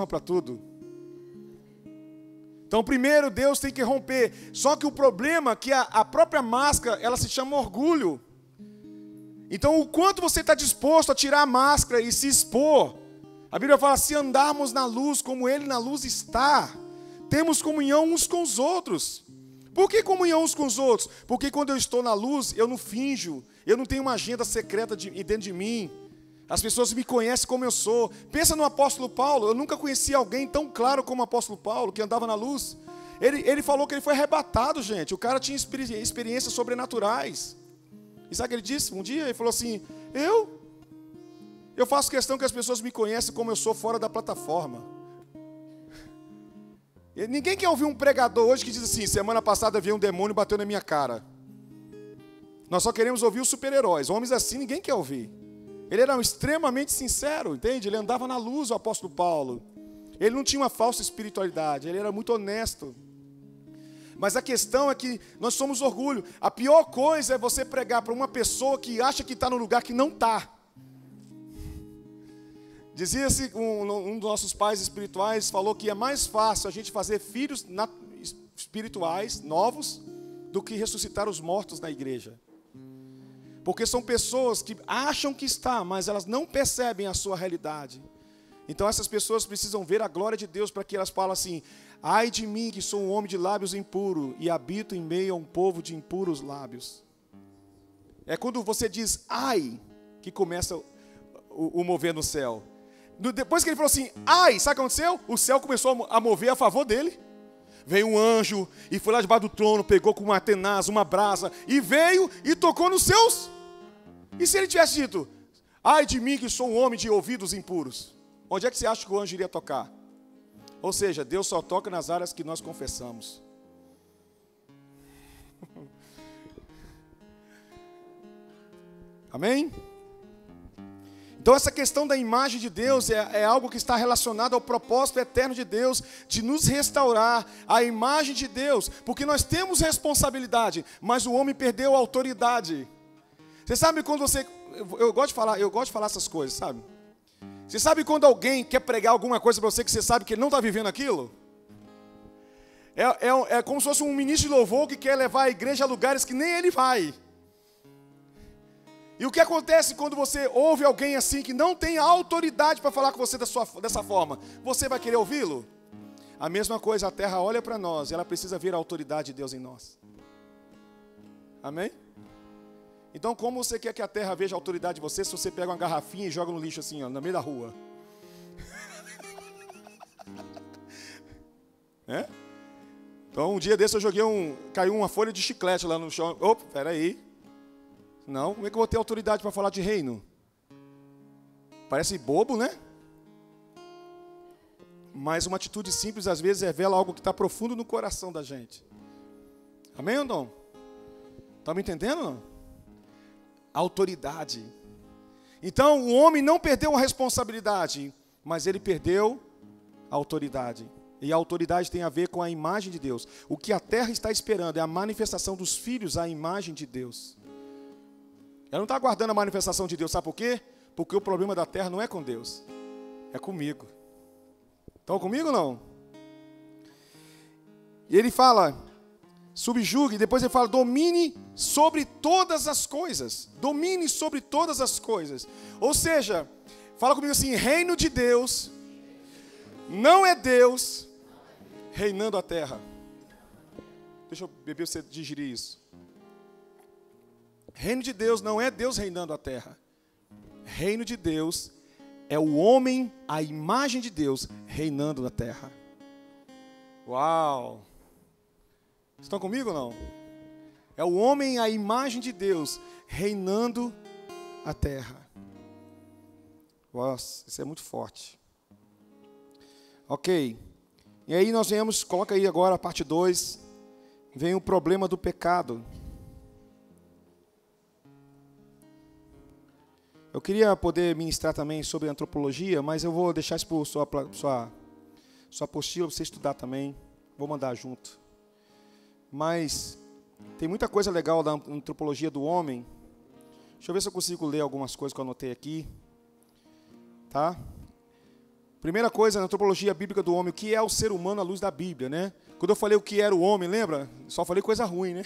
para tudo. Então, primeiro, Deus tem que romper. Só que o problema é que a própria máscara, ela se chama orgulho. Então, o quanto você está disposto a tirar a máscara e se expor. A Bíblia fala, se andarmos na luz como Ele na luz está, temos comunhão uns com os outros. Por que comunhão uns com os outros? Porque quando eu estou na luz, eu não finjo. Eu não tenho uma agenda secreta dentro de mim. As pessoas me conhecem como eu sou. Pensa no apóstolo Paulo. Eu nunca conheci alguém tão claro como o apóstolo Paulo, que andava na luz. Ele falou que ele foi arrebatado, gente. O cara tinha experiências sobrenaturais. E sabe o que ele disse? Um dia ele falou assim, eu faço questão que as pessoas me conheçam como eu sou fora da plataforma. E ninguém quer ouvir um pregador hoje que diz assim, semana passada veio um demônio e bateu na minha cara. Nós só queremos ouvir os super-heróis. Homens assim ninguém quer ouvir. Ele era extremamente sincero, entende? Ele andava na luz, o apóstolo Paulo. Ele não tinha uma falsa espiritualidade, ele era muito honesto. Mas a questão é que nós somos orgulho. A pior coisa é você pregar para uma pessoa que acha que está no lugar que não está. Dizia-se, um dos nossos pais espirituais falou que é mais fácil a gente fazer filhos espirituais, novos, do que ressuscitar os mortos na igreja. Porque são pessoas que acham que está, mas elas não percebem a sua realidade. Então essas pessoas precisam ver a glória de Deus para que elas falem assim, ai de mim que sou um homem de lábios impuros e habito em meio a um povo de impuros lábios. É quando você diz ai, que começa o mover no céu. Depois que ele falou assim, ai, sabe o que aconteceu? O céu começou a mover a favor dele. Veio um anjo e foi lá debaixo do trono, pegou com uma tenaz, uma brasa, e veio e tocou nos seus. E se ele tivesse dito, ai de mim que sou um homem de ouvidos impuros, onde é que você acha que o anjo iria tocar? Ou seja, Deus só toca nas áreas que nós confessamos. Amém? Então essa questão da imagem de Deus é algo que está relacionado ao propósito eterno de Deus, de nos restaurar a imagem de Deus, porque nós temos responsabilidade, mas o homem perdeu a autoridade. Você sabe quando você... Eu gosto de falar essas coisas, sabe? Você sabe quando alguém quer pregar alguma coisa para você que você sabe que ele não está vivendo aquilo? É como se fosse um ministro de louvor que quer levar a igreja a lugares que nem ele vai. E o que acontece quando você ouve alguém assim que não tem autoridade para falar com você dessa forma? Você vai querer ouvi-lo? A mesma coisa, a terra olha para nós e ela precisa ver a autoridade de Deus em nós. Amém? Então, como você quer que a terra veja a autoridade de você se você pega uma garrafinha e joga no lixo assim, ó, no meio da rua? É? Então, um dia desse eu joguei caiu uma folha de chiclete lá no chão. Opa, peraí. Não, como é que eu vou ter autoridade para falar de reino? Parece bobo, né? Mas uma atitude simples às vezes revela algo que está profundo no coração da gente. Amém ou não? Está me entendendo ou não? Autoridade. Então o homem não perdeu a responsabilidade, mas ele perdeu a autoridade. E a autoridade tem a ver com a imagem de Deus. O que a terra está esperando é a manifestação dos filhos à imagem de Deus. Ela não está aguardando a manifestação de Deus, sabe por quê? Porque o problema da terra não é com Deus, é comigo. Estão comigo ou não? E ele fala, subjugue, depois ele fala, domine sobre todas as coisas. Domine sobre todas as coisas. Ou seja, fala comigo assim, reino de Deus não é Deus reinando a terra. Deixa eu beber você digerir isso. Reino de Deus não é Deus reinando a terra. Reino de Deus é o homem, a imagem de Deus, reinando na terra. Uau! Estão comigo ou não? É o homem, a imagem de Deus, reinando a terra. Nossa, isso é muito forte. Ok. E aí nós vemos, coloca aí agora a parte 2, vem o problema do pecado. Eu queria poder ministrar também sobre antropologia, mas eu vou deixar isso para sua apostila, para você estudar também. Vou mandar junto. Mas tem muita coisa legal da antropologia do homem. Deixa eu ver se eu consigo ler algumas coisas que eu anotei aqui. Tá? Primeira coisa, na antropologia bíblica do homem, o que é o ser humano à luz da Bíblia, né? Quando eu falei o que era o homem, lembra? Só falei coisa ruim, né?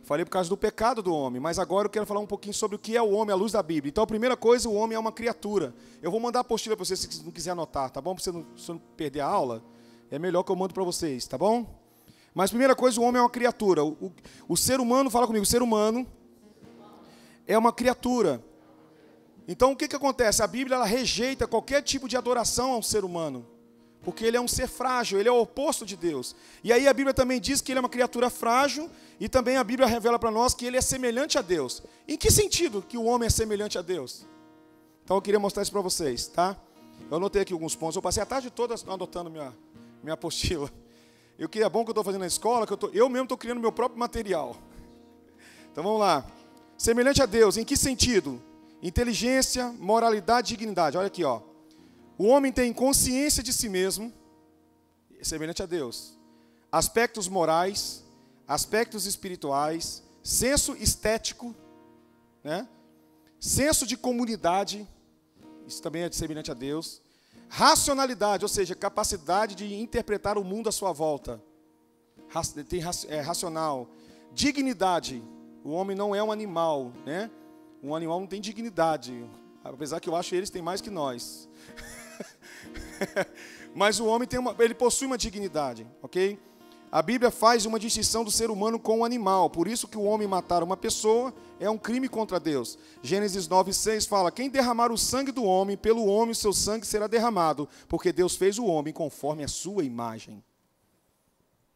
Falei por causa do pecado do homem, mas agora eu quero falar um pouquinho sobre o que é o homem à luz da Bíblia. Então, a primeira coisa, o homem é uma criatura. Eu vou mandar a apostila para vocês, se não quiser anotar, tá bom? Para você não perder a aula, é melhor que eu mando para vocês, tá bom? Mas, primeira coisa, o homem é uma criatura. O ser humano, fala comigo, o ser humano é uma criatura. Então, o que acontece? A Bíblia ela rejeita qualquer tipo de adoração ao ser humano. Porque ele é um ser frágil, ele é o oposto de Deus. E aí a Bíblia também diz que ele é uma criatura frágil, e também a Bíblia revela para nós que ele é semelhante a Deus. Em que sentido que o homem é semelhante a Deus? Então eu queria mostrar isso para vocês, tá? Eu anotei aqui alguns pontos, eu passei a tarde toda anotando minha apostila. É bom que eu estou fazendo na escola, que eu mesmo estou criando meu próprio material. Então vamos lá. Semelhante a Deus, em que sentido? Inteligência, moralidade e dignidade. Olha aqui, ó. O homem tem consciência de si mesmo, semelhante a Deus. Aspectos morais, aspectos espirituais, senso estético, né? Senso de comunidade, isso também é semelhante a Deus. Racionalidade, ou seja, capacidade de interpretar o mundo à sua volta. Racional. Dignidade, o homem não é um animal, né? Um animal não tem dignidade, apesar que eu acho que eles têm mais que nós. Mas o homem ele possui uma dignidade, ok? A Bíblia faz uma distinção do ser humano com o animal. Por isso que o homem matar uma pessoa é um crime contra Deus. Gênesis 9:6 fala: quem derramar o sangue do homem, pelo homem o seu sangue será derramado, porque Deus fez o homem conforme a sua imagem.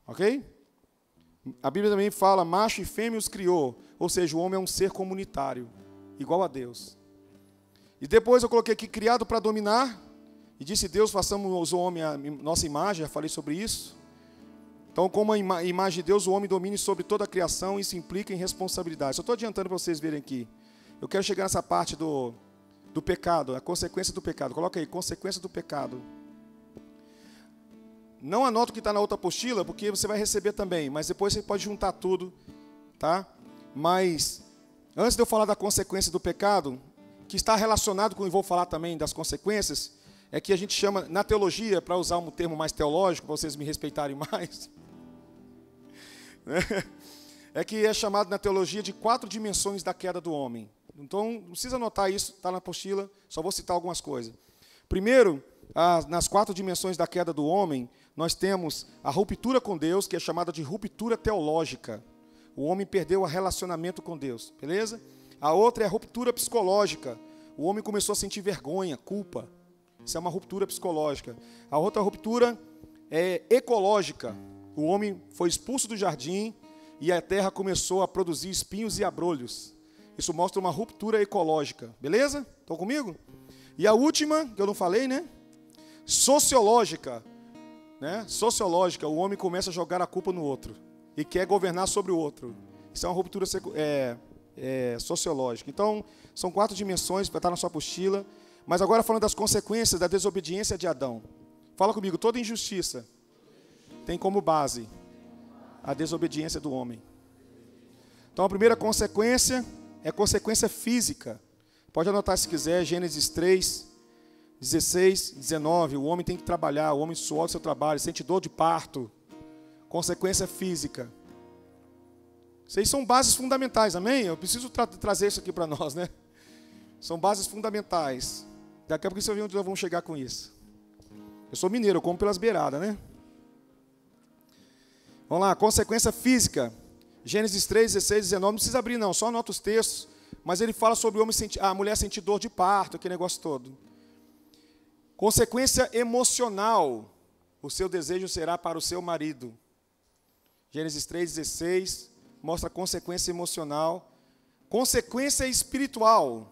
Ok? A Bíblia também fala: macho e fêmea os criou. Ou seja, o homem é um ser comunitário, igual a Deus. E depois eu coloquei aqui: criado para dominar. E disse Deus: façamos o homem a nossa imagem. Já falei sobre isso. Então, como a imagem de Deus, o homem domine sobre toda a criação, e isso implica em responsabilidade. Só estou adiantando para vocês verem aqui. Eu quero chegar nessa parte do pecado, a consequência do pecado. Coloca aí, consequência do pecado. Não anota o que está na outra apostila, porque você vai receber também, mas depois você pode juntar tudo, tá? Mas, antes de eu falar da consequência do pecado, que está relacionado com, e vou falar também das consequências, é que a gente chama, na teologia, para usar um termo mais teológico, para vocês me respeitarem mais, é que é chamado na teologia de 4 dimensões da queda do homem. Então, não precisa anotar isso, está na apostila, só vou citar algumas coisas. Primeiro, nas 4 dimensões da queda do homem, nós temos a ruptura com Deus, que é chamada de ruptura teológica. O homem perdeu o relacionamento com Deus, beleza? A outra é a ruptura psicológica. O homem começou a sentir vergonha, culpa. Isso é uma ruptura psicológica. A outra ruptura é ecológica. O homem foi expulso do jardim e a terra começou a produzir espinhos e abrolhos. Isso mostra uma ruptura ecológica. Beleza? Estão comigo? E a última, que eu não falei, né? Sociológica. Né? Sociológica. O homem começa a jogar a culpa no outro e quer governar sobre o outro. Isso é uma ruptura sociológica. Então, são 4 dimensões, vai estar na sua apostila. Mas agora falando das consequências da desobediência de Adão. Fala comigo: toda injustiça tem como base a desobediência do homem. Então a primeira consequência é consequência física. Pode anotar se quiser, Gênesis 3, 16, 19. O homem tem que trabalhar, o homem suor do seu trabalho, sente dor de parto. Consequência física. Vocês são bases fundamentais, amém? Eu preciso trazer isso aqui para nós, né? São bases fundamentais. Daqui a pouco vocês vão ver onde nós vamos chegar com isso. Eu sou mineiro, eu como pelas beiradas, né? Vamos lá, consequência física. Gênesis 3, 16, 19. Não precisa abrir não, só anota os textos. Mas ele fala sobre o homem a mulher sentir dor de parto, aquele negócio todo. Consequência emocional. O seu desejo será para o seu marido. Gênesis 3, 16. Mostra a consequência emocional. Consequência espiritual.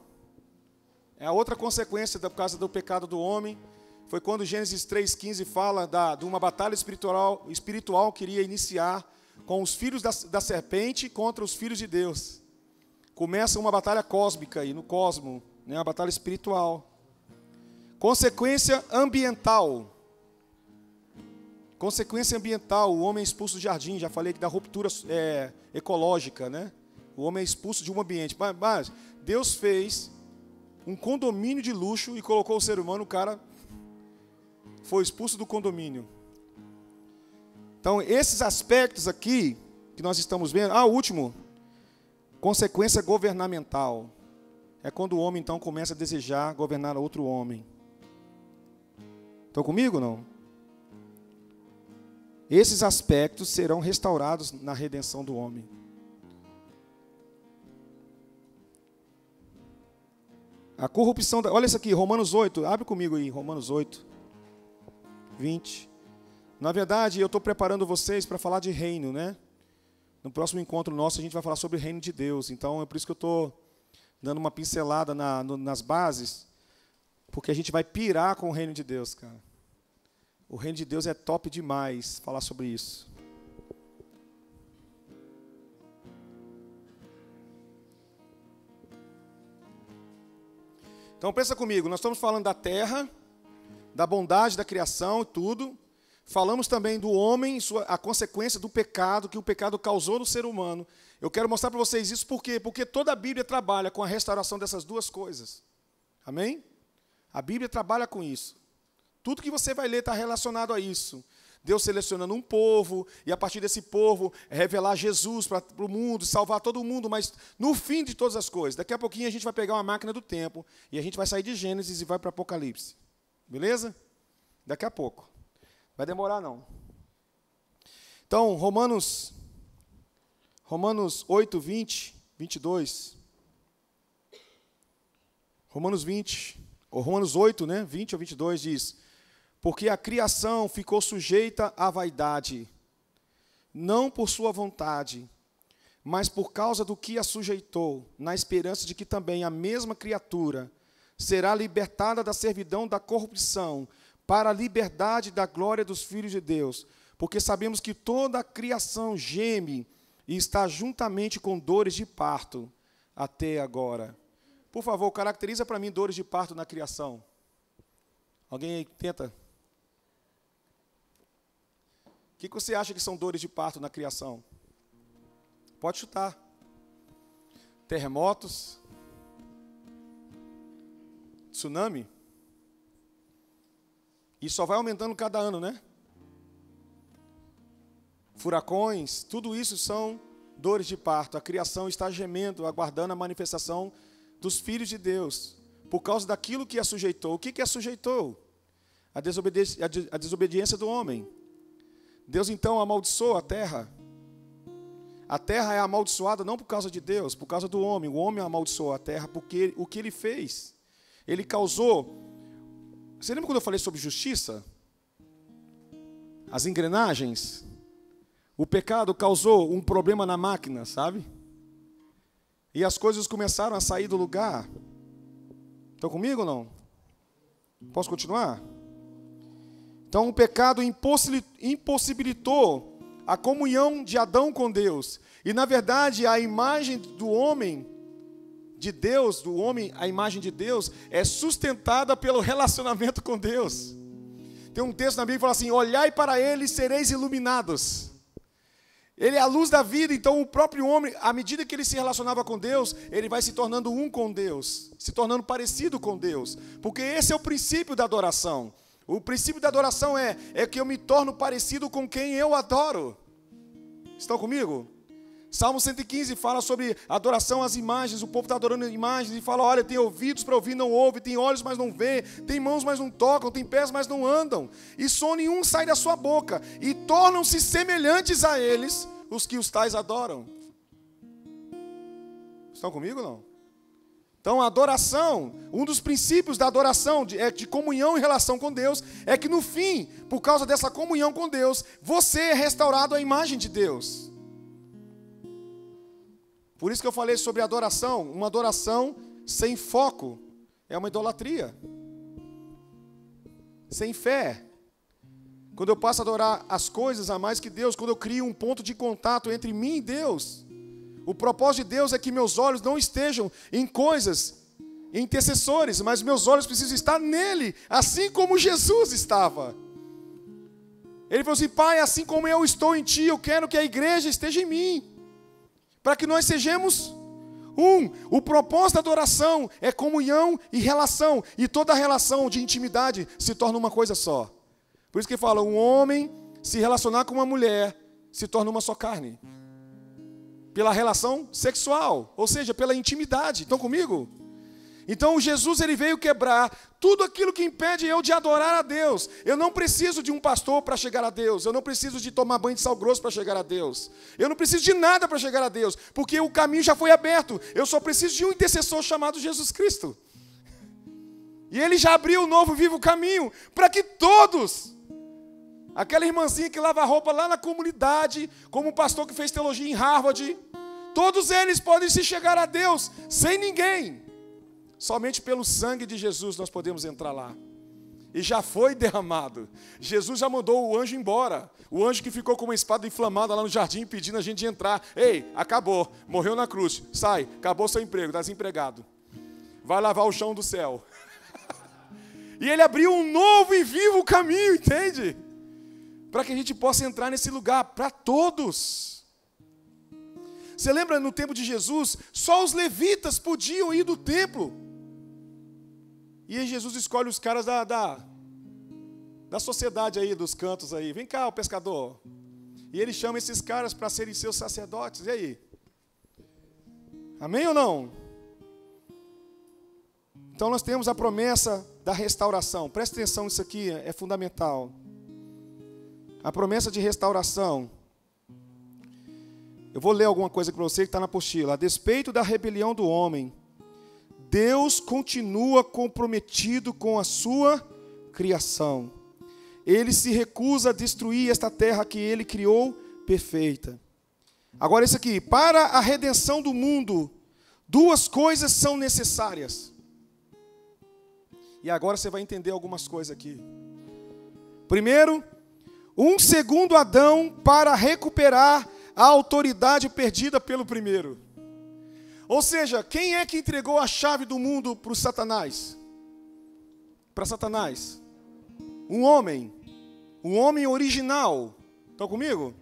É a outra consequência por causa do pecado do homem. Foi quando Gênesis 3,15 fala de uma batalha espiritual que iria iniciar com os filhos da serpente contra os filhos de Deus. Começa uma batalha cósmica aí, no cosmo, né? Uma batalha espiritual. Consequência ambiental. Consequência ambiental, o homem é expulso do jardim, já falei que da ruptura ecológica, né? O homem é expulso de um ambiente. Mas Deus fez um condomínio de luxo e colocou o ser humano, o cara foi expulso do condomínio. Então, esses aspectos aqui que nós estamos vendo. O último, consequência governamental. É quando o homem, então, começa a desejar governar outro homem. Estão comigo ou não? Esses aspectos serão restaurados na redenção do homem. A corrupção, olha isso aqui, Romanos 8, abre comigo aí, Romanos 8. 20. Na verdade, eu estou preparando vocês para falar de reino, né? No próximo encontro nosso, a gente vai falar sobre o reino de Deus. Então, é por isso que eu estou dando uma pincelada nas bases, porque a gente vai pirar com o reino de Deus, cara. O reino de Deus é top demais falar sobre isso. Então, pensa comigo, nós estamos falando da terra, da bondade da criação e tudo. Falamos também do homem, a consequência do pecado, que o pecado causou no ser humano. Eu quero mostrar para vocês isso por quê? Porque toda a Bíblia trabalha com a restauração dessas duas coisas. Amém? A Bíblia trabalha com isso. Tudo que você vai ler está relacionado a isso. Deus selecionando um povo, e a partir desse povo revelar Jesus para o mundo, salvar todo mundo, mas no fim de todas as coisas. Daqui a pouquinho a gente vai pegar uma máquina do tempo, e a gente vai sair de Gênesis e vai para Apocalipse. Beleza? Daqui a pouco. Vai demorar, não. Então, Romanos 8, 20, 22. Romanos 8, né? 20 ou 22 diz: porque a criação ficou sujeita à vaidade, não por sua vontade, mas por causa do que a sujeitou, na esperança de que também a mesma criatura será libertada da servidão da corrupção, para a liberdade da glória dos filhos de Deus, porque sabemos que toda a criação geme e está juntamente com dores de parto até agora. Por favor, caracteriza para mim dores de parto na criação. Alguém aí tenta? O que você acha que são dores de parto na criação? Pode chutar. Terremotos? Tsunami? E só vai aumentando cada ano, né? Furacões, tudo isso são dores de parto. A criação está gemendo, aguardando a manifestação dos filhos de Deus, por causa daquilo que a sujeitou. O que a sujeitou? A desobediência do homem. Deus então amaldiçoou a terra. A terra é amaldiçoada não por causa de Deus, por causa do homem. O homem amaldiçoou a terra porque o que ele fez? Ele causou... Você lembra quando eu falei sobre justiça? As engrenagens? O pecado causou um problema na máquina, sabe? E as coisas começaram a sair do lugar. Estão comigo ou não? Posso continuar? Então o pecado impossibilitou a comunhão de Adão com Deus. E na verdade a imagem do homem... de Deus, do homem, a imagem de Deus, é sustentada pelo relacionamento com Deus. Tem um texto na Bíblia que fala assim: olhai para ele e sereis iluminados. Ele é a luz da vida, então o próprio homem, à medida que ele se relacionava com Deus, ele vai se tornando um com Deus, se tornando parecido com Deus, porque esse é o princípio da adoração. O princípio da adoração é que eu me torno parecido com quem eu adoro. Estão comigo? Salmo 115 fala sobre adoração às imagens. O povo está adorando imagens e fala: olha, tem ouvidos para ouvir, não ouve, tem olhos, mas não vê, tem mãos, mas não tocam, tem pés, mas não andam, e som nenhum sai da sua boca, e tornam-se semelhantes a eles os que os tais adoram. Estão comigo ou não? Então a adoração, um dos princípios da adoração, de comunhão em relação com Deus, é que no fim, por causa dessa comunhão com Deus, você é restaurado à imagem de Deus. Por isso que eu falei sobre adoração. Uma adoração sem foco é uma idolatria. Sem fé. Quando eu passo a adorar as coisas a mais que Deus, quando eu crio um ponto de contato entre mim e Deus, o propósito de Deus é que meus olhos não estejam em coisas, em intercessores, mas meus olhos precisam estar nele, assim como Jesus estava. Ele falou assim: Pai, assim como eu estou em ti, eu quero que a igreja esteja em mim, para que nós sejamos um. O propósito da adoração é comunhão e relação, e toda relação de intimidade se torna uma coisa só. Por isso que fala: um homem se relacionar com uma mulher se torna uma só carne, pela relação sexual, ou seja, pela intimidade. Estão comigo? Então Jesus, ele veio quebrar tudo aquilo que impede eu de adorar a Deus. Eu não preciso de um pastor para chegar a Deus. Eu não preciso de tomar banho de sal grosso para chegar a Deus. Eu não preciso de nada para chegar a Deus, porque o caminho já foi aberto. Eu só preciso de um intercessor chamado Jesus Cristo. E ele já abriu o novo e vivo caminho para que todos Aquela irmãzinha que lava roupa lá na comunidade, como um pastor que fez teologia em Harvard. Todos eles podem se chegar a Deus sem ninguém. Somente pelo sangue de Jesus nós podemos entrar lá. E já foi derramado. Jesus já mandou o anjo embora. O anjo que ficou com uma espada inflamada lá no jardim pedindo a gente de entrar. Ei, acabou, morreu na cruz. Sai, acabou seu emprego, está desempregado. Vai lavar o chão do céu. E ele abriu um novo e vivo caminho, entende? Para que a gente possa entrar nesse lugar, para todos. Você lembra no tempo de Jesus, só os levitas podiam ir do templo. E aí Jesus escolhe os caras da sociedade aí, dos cantos aí. Vem cá, o pescador. E ele chama esses caras para serem seus sacerdotes. E aí? Amém ou não? Então nós temos a promessa da restauração. Presta atenção nisso aqui, é fundamental. A promessa de restauração. Eu vou ler alguma coisa para você que está na apostila. A despeito da rebelião do homem, Deus continua comprometido com a sua criação. Ele se recusa a destruir esta terra que ele criou perfeita. Agora isso aqui, para a redenção do mundo, duas coisas são necessárias. E agora você vai entender algumas coisas aqui. Primeiro, um segundo Adão para recuperar a autoridade perdida pelo primeiro. Ou seja, quem é que entregou a chave do mundo para o Satanás? Para Satanás? Um homem original. Estão comigo?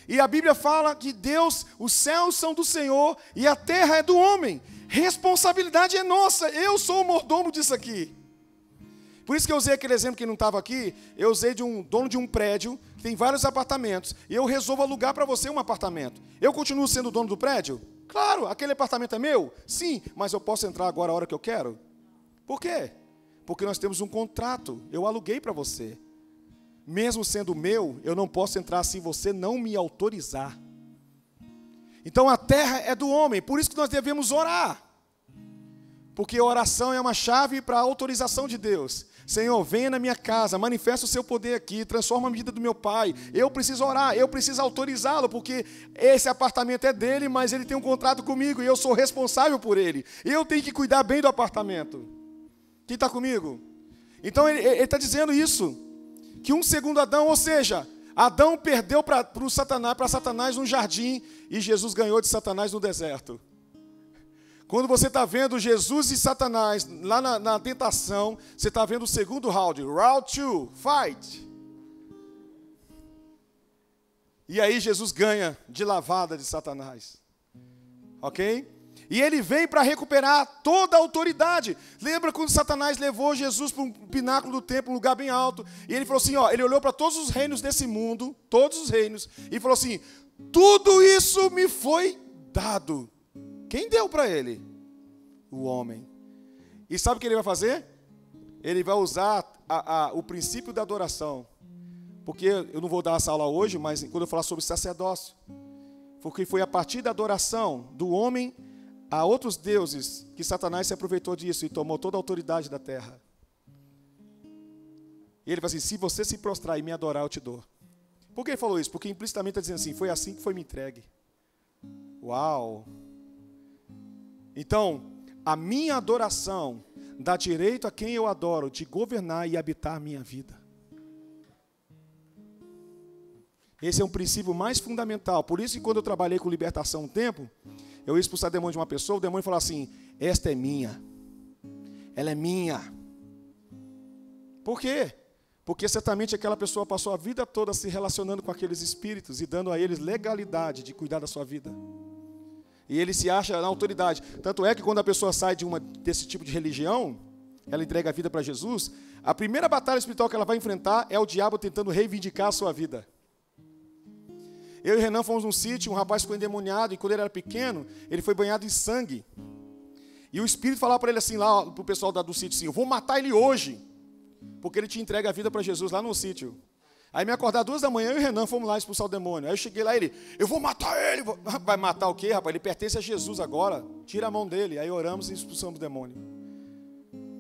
E a Bíblia fala que Deus, os céus são do Senhor e a terra é do homem. Responsabilidade é nossa, eu sou o mordomo disso aqui. Por isso que eu usei aquele exemplo que não estava aqui, eu usei de um dono de um prédio, que tem vários apartamentos, e eu resolvo alugar para você um apartamento. Eu continuo sendo dono do prédio? Claro, aquele apartamento é meu? Sim, mas eu posso entrar agora a hora que eu quero? Por quê? Porque nós temos um contrato, eu aluguei para você. Mesmo sendo meu, eu não posso entrar se você não me autorizar. Então a terra é do homem, por isso que nós devemos orar. Porque a oração é uma chave para a autorização de Deus. Senhor, venha na minha casa, manifesta o seu poder aqui, transforma a vida do meu pai. Eu preciso orar, eu preciso autorizá-lo, porque esse apartamento é dele, mas ele tem um contrato comigo e eu sou responsável por ele. Eu tenho que cuidar bem do apartamento. Quem está comigo? Então ele está dizendo isso, que um segundo Adão, ou seja, Adão perdeu para Satanás no jardim e Jesus ganhou de Satanás no deserto. Quando você está vendo Jesus e Satanás lá na tentação, você está vendo o segundo round. Round 2, fight. E aí Jesus ganha de lavada de Satanás. Ok? E ele vem para recuperar toda a autoridade. Lembra quando Satanás levou Jesus para um pináculo do templo, um lugar bem alto. E ele falou assim, ó, ele olhou para todos os reinos desse mundo, todos os reinos, e falou assim, tudo isso me foi dado. Quem deu para ele? O homem. E sabe o que ele vai fazer? Ele vai usar o princípio da adoração. Porque eu não vou dar essa aula hoje, mas quando eu falar sobre sacerdócio. Porque foi a partir da adoração do homem a outros deuses que Satanás se aproveitou disso e tomou toda a autoridade da terra. E ele vai assim, se você se prostrar e me adorar, eu te dou. Por que ele falou isso? Porque implicitamente está dizendo assim, foi assim que foi me entregue. Uau! Então, a minha adoração dá direito a quem eu adoro de governar e habitar a minha vida. Esse é um princípio mais fundamental. Por isso que quando eu trabalhei com libertação um tempo, eu ia expulsar demônio de uma pessoa, o demônio falava assim, esta é minha. Ela é minha. Por quê? Porque certamente aquela pessoa passou a vida toda se relacionando com aqueles espíritos e dando a eles legalidade de cuidar da sua vida. E ele se acha na autoridade. Tanto é que quando a pessoa sai desse tipo de religião, ela entrega a vida para Jesus, a primeira batalha espiritual que ela vai enfrentar é o diabo tentando reivindicar a sua vida. Eu e o Renan fomos num sítio, um rapaz ficou endemoniado, e quando ele era pequeno, ele foi banhado em sangue. E o espírito falava para ele assim, lá para o pessoal do sítio assim, eu vou matar ele hoje, porque ele te entrega a vida para Jesus lá no sítio. Aí me acordar 2 da manhã, eu e o Renan fomos lá expulsar o demônio. Aí eu cheguei lá, eu vou matar ele. Vai matar o quê, rapaz? Ele pertence a Jesus agora. Tira a mão dele. Aí oramos e expulsamos o demônio.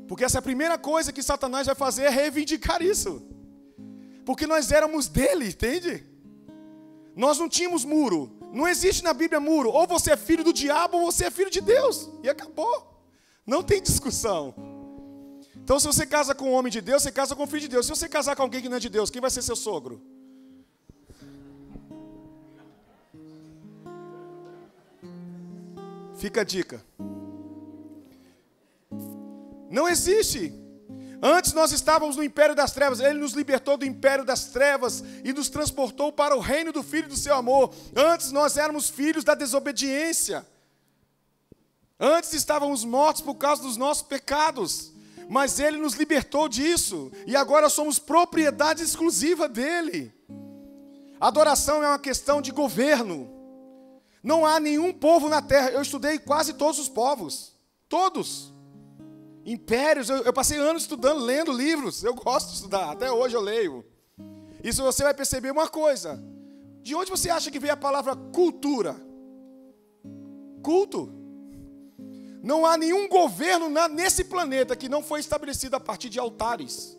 Porque essa é a primeira coisa que Satanás vai fazer, é reivindicar isso. Porque nós éramos dele, entende? Nós não tínhamos muro. Não existe na Bíblia muro. Ou você é filho do diabo ou você é filho de Deus. E acabou. Não tem discussão. Então se você casa com um homem de Deus, você casa com um filho de Deus. Se você casar com alguém que não é de Deus, quem vai ser seu sogro? Fica a dica. Não existe. Antes nós estávamos no império das trevas. Ele nos libertou do império das trevas e nos transportou para o reino do Filho do seu amor. Antes nós éramos filhos da desobediência. Antes estávamos mortos por causa dos nossos pecados. Mas Ele nos libertou disso. E agora somos propriedade exclusiva dEle. Adoração é uma questão de governo. Não há nenhum povo na terra. Eu estudei quase todos os povos. Todos. Impérios, eu passei anos estudando, lendo livros. Eu gosto de estudar, até hoje eu leio. Isso você vai perceber uma coisa. De onde você acha que veio a palavra cultura? Culto. Não há nenhum governo nesse planeta que não foi estabelecido a partir de altares.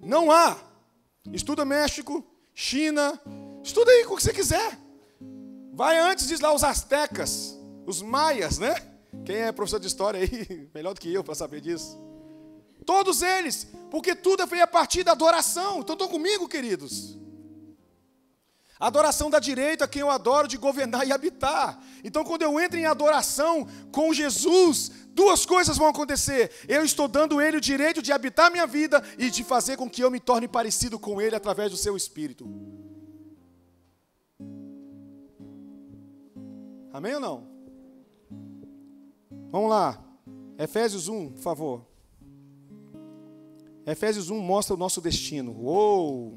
Não há. Estuda México, China, estuda aí o que você quiser. Vai antes, diz lá, os astecas, os maias, né? Quem é professor de história aí, melhor do que eu para saber disso. Todos eles, porque tudo veio a partir da adoração. Então estão comigo, queridos. A adoração dá direito a quem eu adoro de governar e habitar. Então quando eu entro em adoração com Jesus, duas coisas vão acontecer. Eu estou dando Ele o direito de habitar a minha vida e de fazer com que eu me torne parecido com Ele através do seu Espírito. Amém ou não? Vamos lá, Efésios 1, por favor. Efésios 1 mostra o nosso destino. Uou!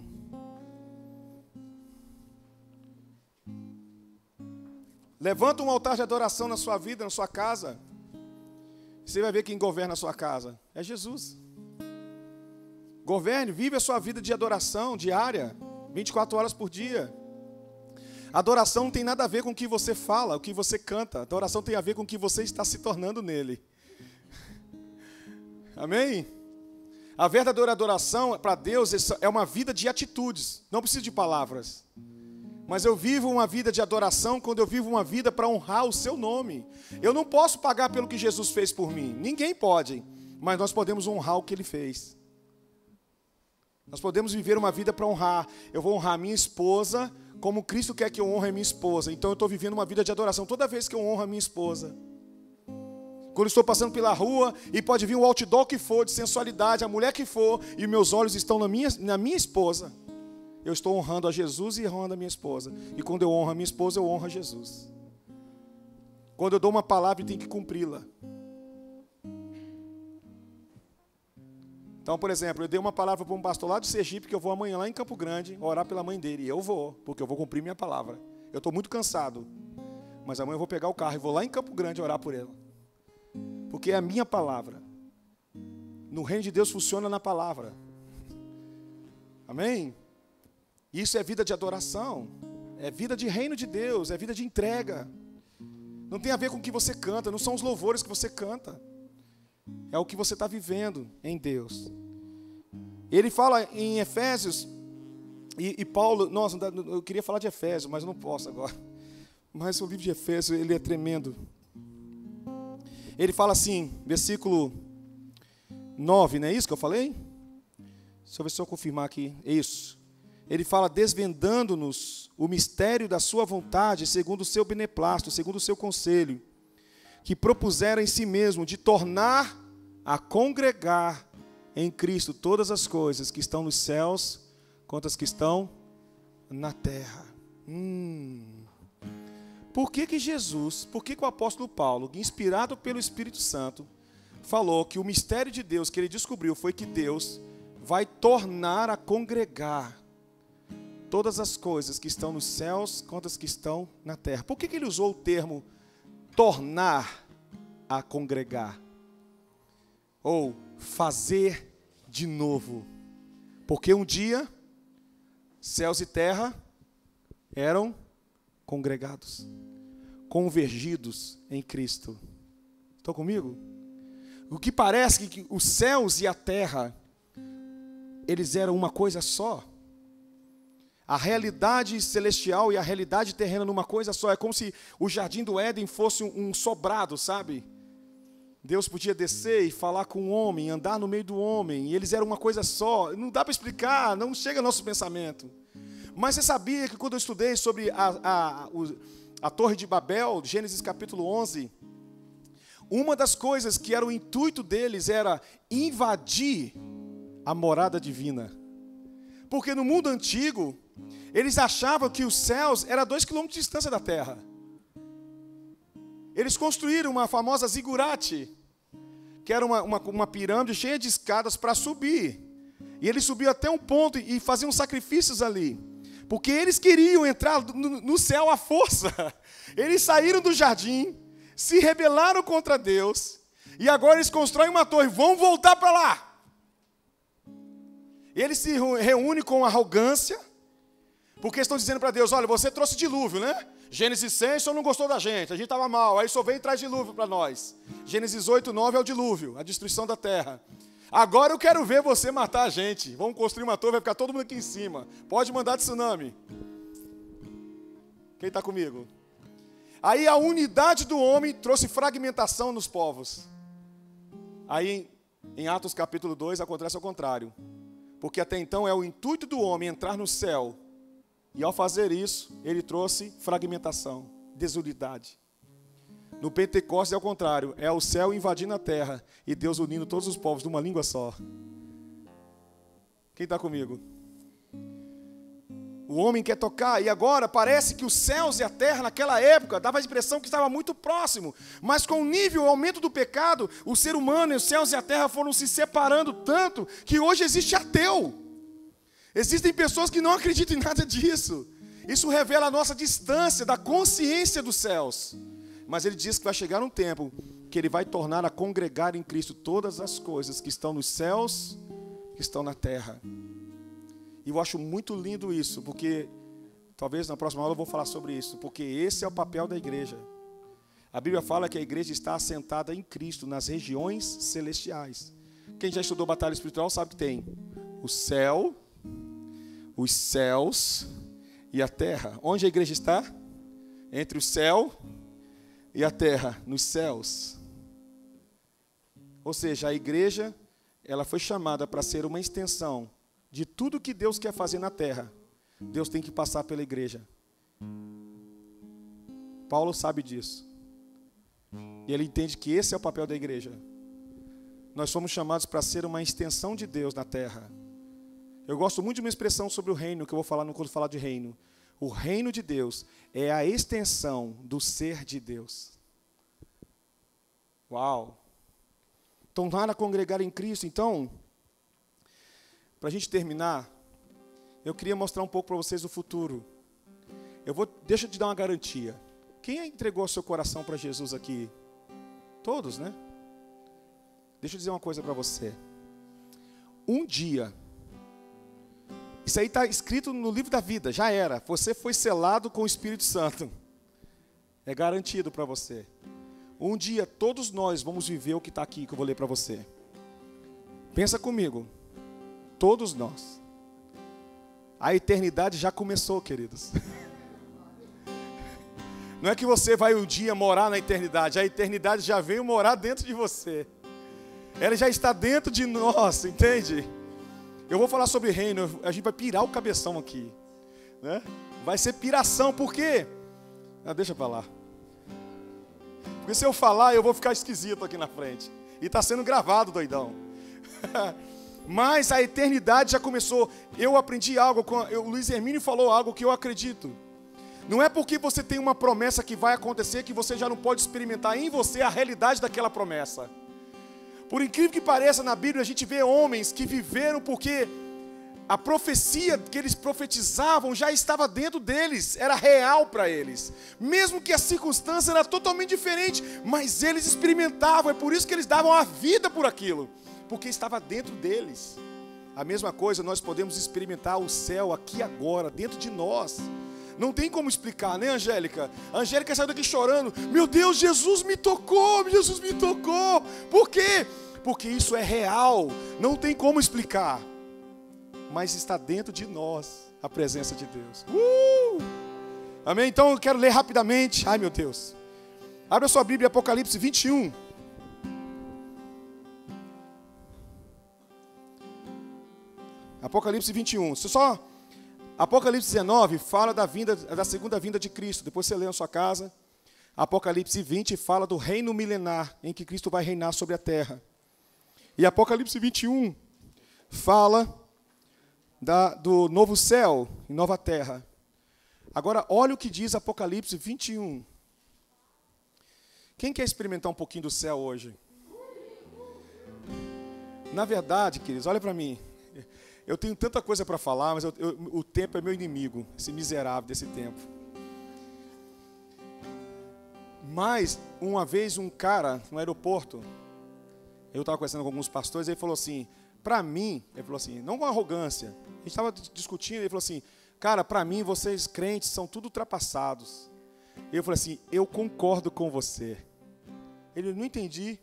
Levanta um altar de adoração na sua vida, na sua casa. Você vai ver quem governa a sua casa. É Jesus. Governe, vive a sua vida de adoração diária, 24 horas por dia. Adoração não tem nada a ver com o que você fala, o que você canta. Adoração tem a ver com o que você está se tornando nele. Amém? A verdadeira adoração para Deus é uma vida de atitudes. Não precisa de palavras. Mas eu vivo uma vida de adoração quando eu vivo uma vida para honrar o seu nome. Eu não posso pagar pelo que Jesus fez por mim. Ninguém pode. Mas nós podemos honrar o que Ele fez. Nós podemos viver uma vida para honrar. Eu vou honrar minha esposa como Cristo quer que eu honre a minha esposa. Então eu estou vivendo uma vida de adoração toda vez que eu honro a minha esposa. Quando eu estou passando pela rua e pode vir o outdoor que for, de sensualidade, a mulher que for, e meus olhos estão na minha esposa, eu estou honrando a Jesus e honrando a minha esposa. E quando eu honro a minha esposa, eu honro a Jesus. Quando eu dou uma palavra, eu tenho que cumpri-la. Então, por exemplo, eu dei uma palavra para um pastor lá de Sergipe, que eu vou amanhã lá em Campo Grande orar pela mãe dele. E eu vou, porque eu vou cumprir minha palavra. Eu estou muito cansado, mas amanhã eu vou pegar o carro e vou lá em Campo Grande orar por ela. Porque é a minha palavra. No reino de Deus funciona na palavra. Amém? Isso é vida de adoração. É vida de reino de Deus, é vida de entrega. Não tem a ver com o que você canta, não são os louvores que você canta. É o que você está vivendo em Deus. Ele fala em Efésios, e Paulo, nossa, eu queria falar de Efésios, mas eu não posso agora. Mas o livro de Efésios, ele é tremendo. Ele fala assim, versículo 9, não é isso que eu falei? Deixa eu ver se eu confirmar aqui. É isso. Ele fala, desvendando-nos o mistério da sua vontade, segundo o seu beneplácito, segundo o seu conselho, que propuseram em si mesmo de tornar a congregar em Cristo todas as coisas que estão nos céus, quanto as que estão na terra. Por que Jesus, por que o apóstolo Paulo, inspirado pelo Espírito Santo, falou que o mistério de Deus que ele descobriu foi que Deus vai tornar a congregar todas as coisas que estão nos céus, quanto as que estão na terra? Por que ele usou o termo tornar a congregar? Ou fazer de novo? Porque um dia, céus e terra eram congregados, convergidos em Cristo. Estão comigo? O que parece que os céus e a terra, eles eram uma coisa só. A realidade celestial e a realidade terrena numa coisa só. É como se o jardim do Éden fosse um sobrado, sabe? Deus podia descer e falar com o homem, andar no meio do homem, e eles eram uma coisa só. Não dá para explicar, não chega ao nosso pensamento. Mas você sabia que quando eu estudei sobre a Torre de Babel, Gênesis capítulo 11, uma das coisas que era o intuito deles era invadir a morada divina. Porque no mundo antigo, eles achavam que os céus eram 2 quilômetros de distância da terra. Eles construíram uma famosa zigurate, que era uma pirâmide cheia de escadas para subir. E eles subiam até um ponto e faziam sacrifícios ali. Porque eles queriam entrar no céu à força. Eles saíram do jardim, se rebelaram contra Deus, e agora eles constroem uma torre, vão voltar para lá. Eles se reúnem com arrogância, porque estão dizendo para Deus, olha, você trouxe dilúvio, né? Gênesis 6, o senhor não gostou da gente estava mal, aí só veio e traz dilúvio para nós. Gênesis 8, 9 é o dilúvio, a destruição da terra. Agora eu quero ver você matar a gente. Vamos construir uma torre, vai ficar todo mundo aqui em cima. Pode mandar tsunami. Quem está comigo? Aí a unidade do homem trouxe fragmentação nos povos. Aí em Atos capítulo 2 acontece ao contrário. Porque até então é o intuito do homem entrar no céu. E ao fazer isso, ele trouxe fragmentação, desunidade. No Pentecostes é o contrário, é o céu invadindo a terra e Deus unindo todos os povos numa língua só. Quem está comigo? O homem quer tocar, e agora parece que os céus e a terra naquela época dava a impressão que estava muito próximo, mas com o aumento do pecado, o ser humano e os céus e a terra foram se separando tanto que hoje existe ateu. Existem pessoas que não acreditam em nada disso. Isso revela a nossa distância da consciência dos céus. Mas ele diz que vai chegar um tempo que ele vai tornar a congregar em Cristo todas as coisas que estão nos céus, que estão na terra. E eu acho muito lindo isso, porque talvez na próxima aula eu vou falar sobre isso, porque esse é o papel da igreja. A Bíblia fala que a igreja está assentada em Cristo, nas regiões celestiais. Quem já estudou batalha espiritual sabe que tem o céu, os céus e a terra. Onde a igreja está? Entre o céu e a terra, nos céus. Ou seja, a igreja, ela foi chamada para ser uma extensão de tudo que Deus quer fazer na terra. Deus tem que passar pela igreja. Paulo sabe disso. E ele entende que esse é o papel da igreja. Nós fomos chamados para ser uma extensão de Deus na terra. Eu gosto muito de uma expressão sobre o reino, que eu vou falar quando falar de reino. O reino de Deus é a extensão do ser de Deus. Uau! Tornar a congregar em Cristo. Então, para a gente terminar, eu queria mostrar um pouco para vocês o futuro. Deixa eu te dar uma garantia. Quem entregou seu coração para Jesus aqui? Todos, né? Deixa eu dizer uma coisa para você. Um dia, isso aí está escrito no livro da vida, já era. Você foi selado com o Espírito Santo. É garantido para você. Um dia, todos nós vamos viver o que está aqui, que eu vou ler para você. Pensa comigo. Todos nós. A eternidade já começou, queridos. Não é que você vai um dia morar na eternidade. A eternidade já veio morar dentro de você. Ela já está dentro de nós, entende? Eu vou falar sobre reino, a gente vai pirar o cabeção aqui, né? Vai ser piração, por quê? Deixa pra lá. Porque se eu falar, eu vou ficar esquisito aqui na frente. E está sendo gravado, doidão. Mas a eternidade já começou. Eu aprendi algo, o Luiz Hermínio falou algo que eu acredito. Não é porque você tem uma promessa que vai acontecer que você já não pode experimentar em você a realidade daquela promessa. Por incrível que pareça, na Bíblia a gente vê homens que viveram porque a profecia que eles profetizavam já estava dentro deles, era real para eles. Mesmo que a circunstância era totalmente diferente, mas eles experimentavam, é por isso que eles davam a vida por aquilo, porque estava dentro deles. A mesma coisa nós podemos experimentar o céu aqui agora, dentro de nós. Não tem como explicar, né, Angélica? A Angélica saiu daqui chorando. Meu Deus, Jesus me tocou, Jesus me tocou. Por quê? Porque isso é real, não tem como explicar. mas está dentro de nós a presença de Deus. Amém? Então eu quero ler rapidamente. Ai, meu Deus. Abra sua Bíblia, Apocalipse 21. Apocalipse 21. Apocalipse 19 fala da segunda vinda de Cristo. Depois você lê na sua casa. Apocalipse 20 fala do reino milenar, em que Cristo vai reinar sobre a terra. E Apocalipse 21 fala do novo céu e nova terra. Agora, olha o que diz Apocalipse 21. Quem quer experimentar um pouquinho do céu hoje? Na verdade, queridos, olha para mim. Eu tenho tanta coisa para falar, mas o tempo é meu inimigo, esse miserável desse tempo. Mas, uma vez, um cara no aeroporto, eu estava conversando com alguns pastores, ele falou assim, para mim, ele falou assim, não com arrogância, a gente estava discutindo, ele falou assim, cara, para mim, vocês crentes são tudo ultrapassados. Eu falei assim, eu concordo com você. Ele, não entendi.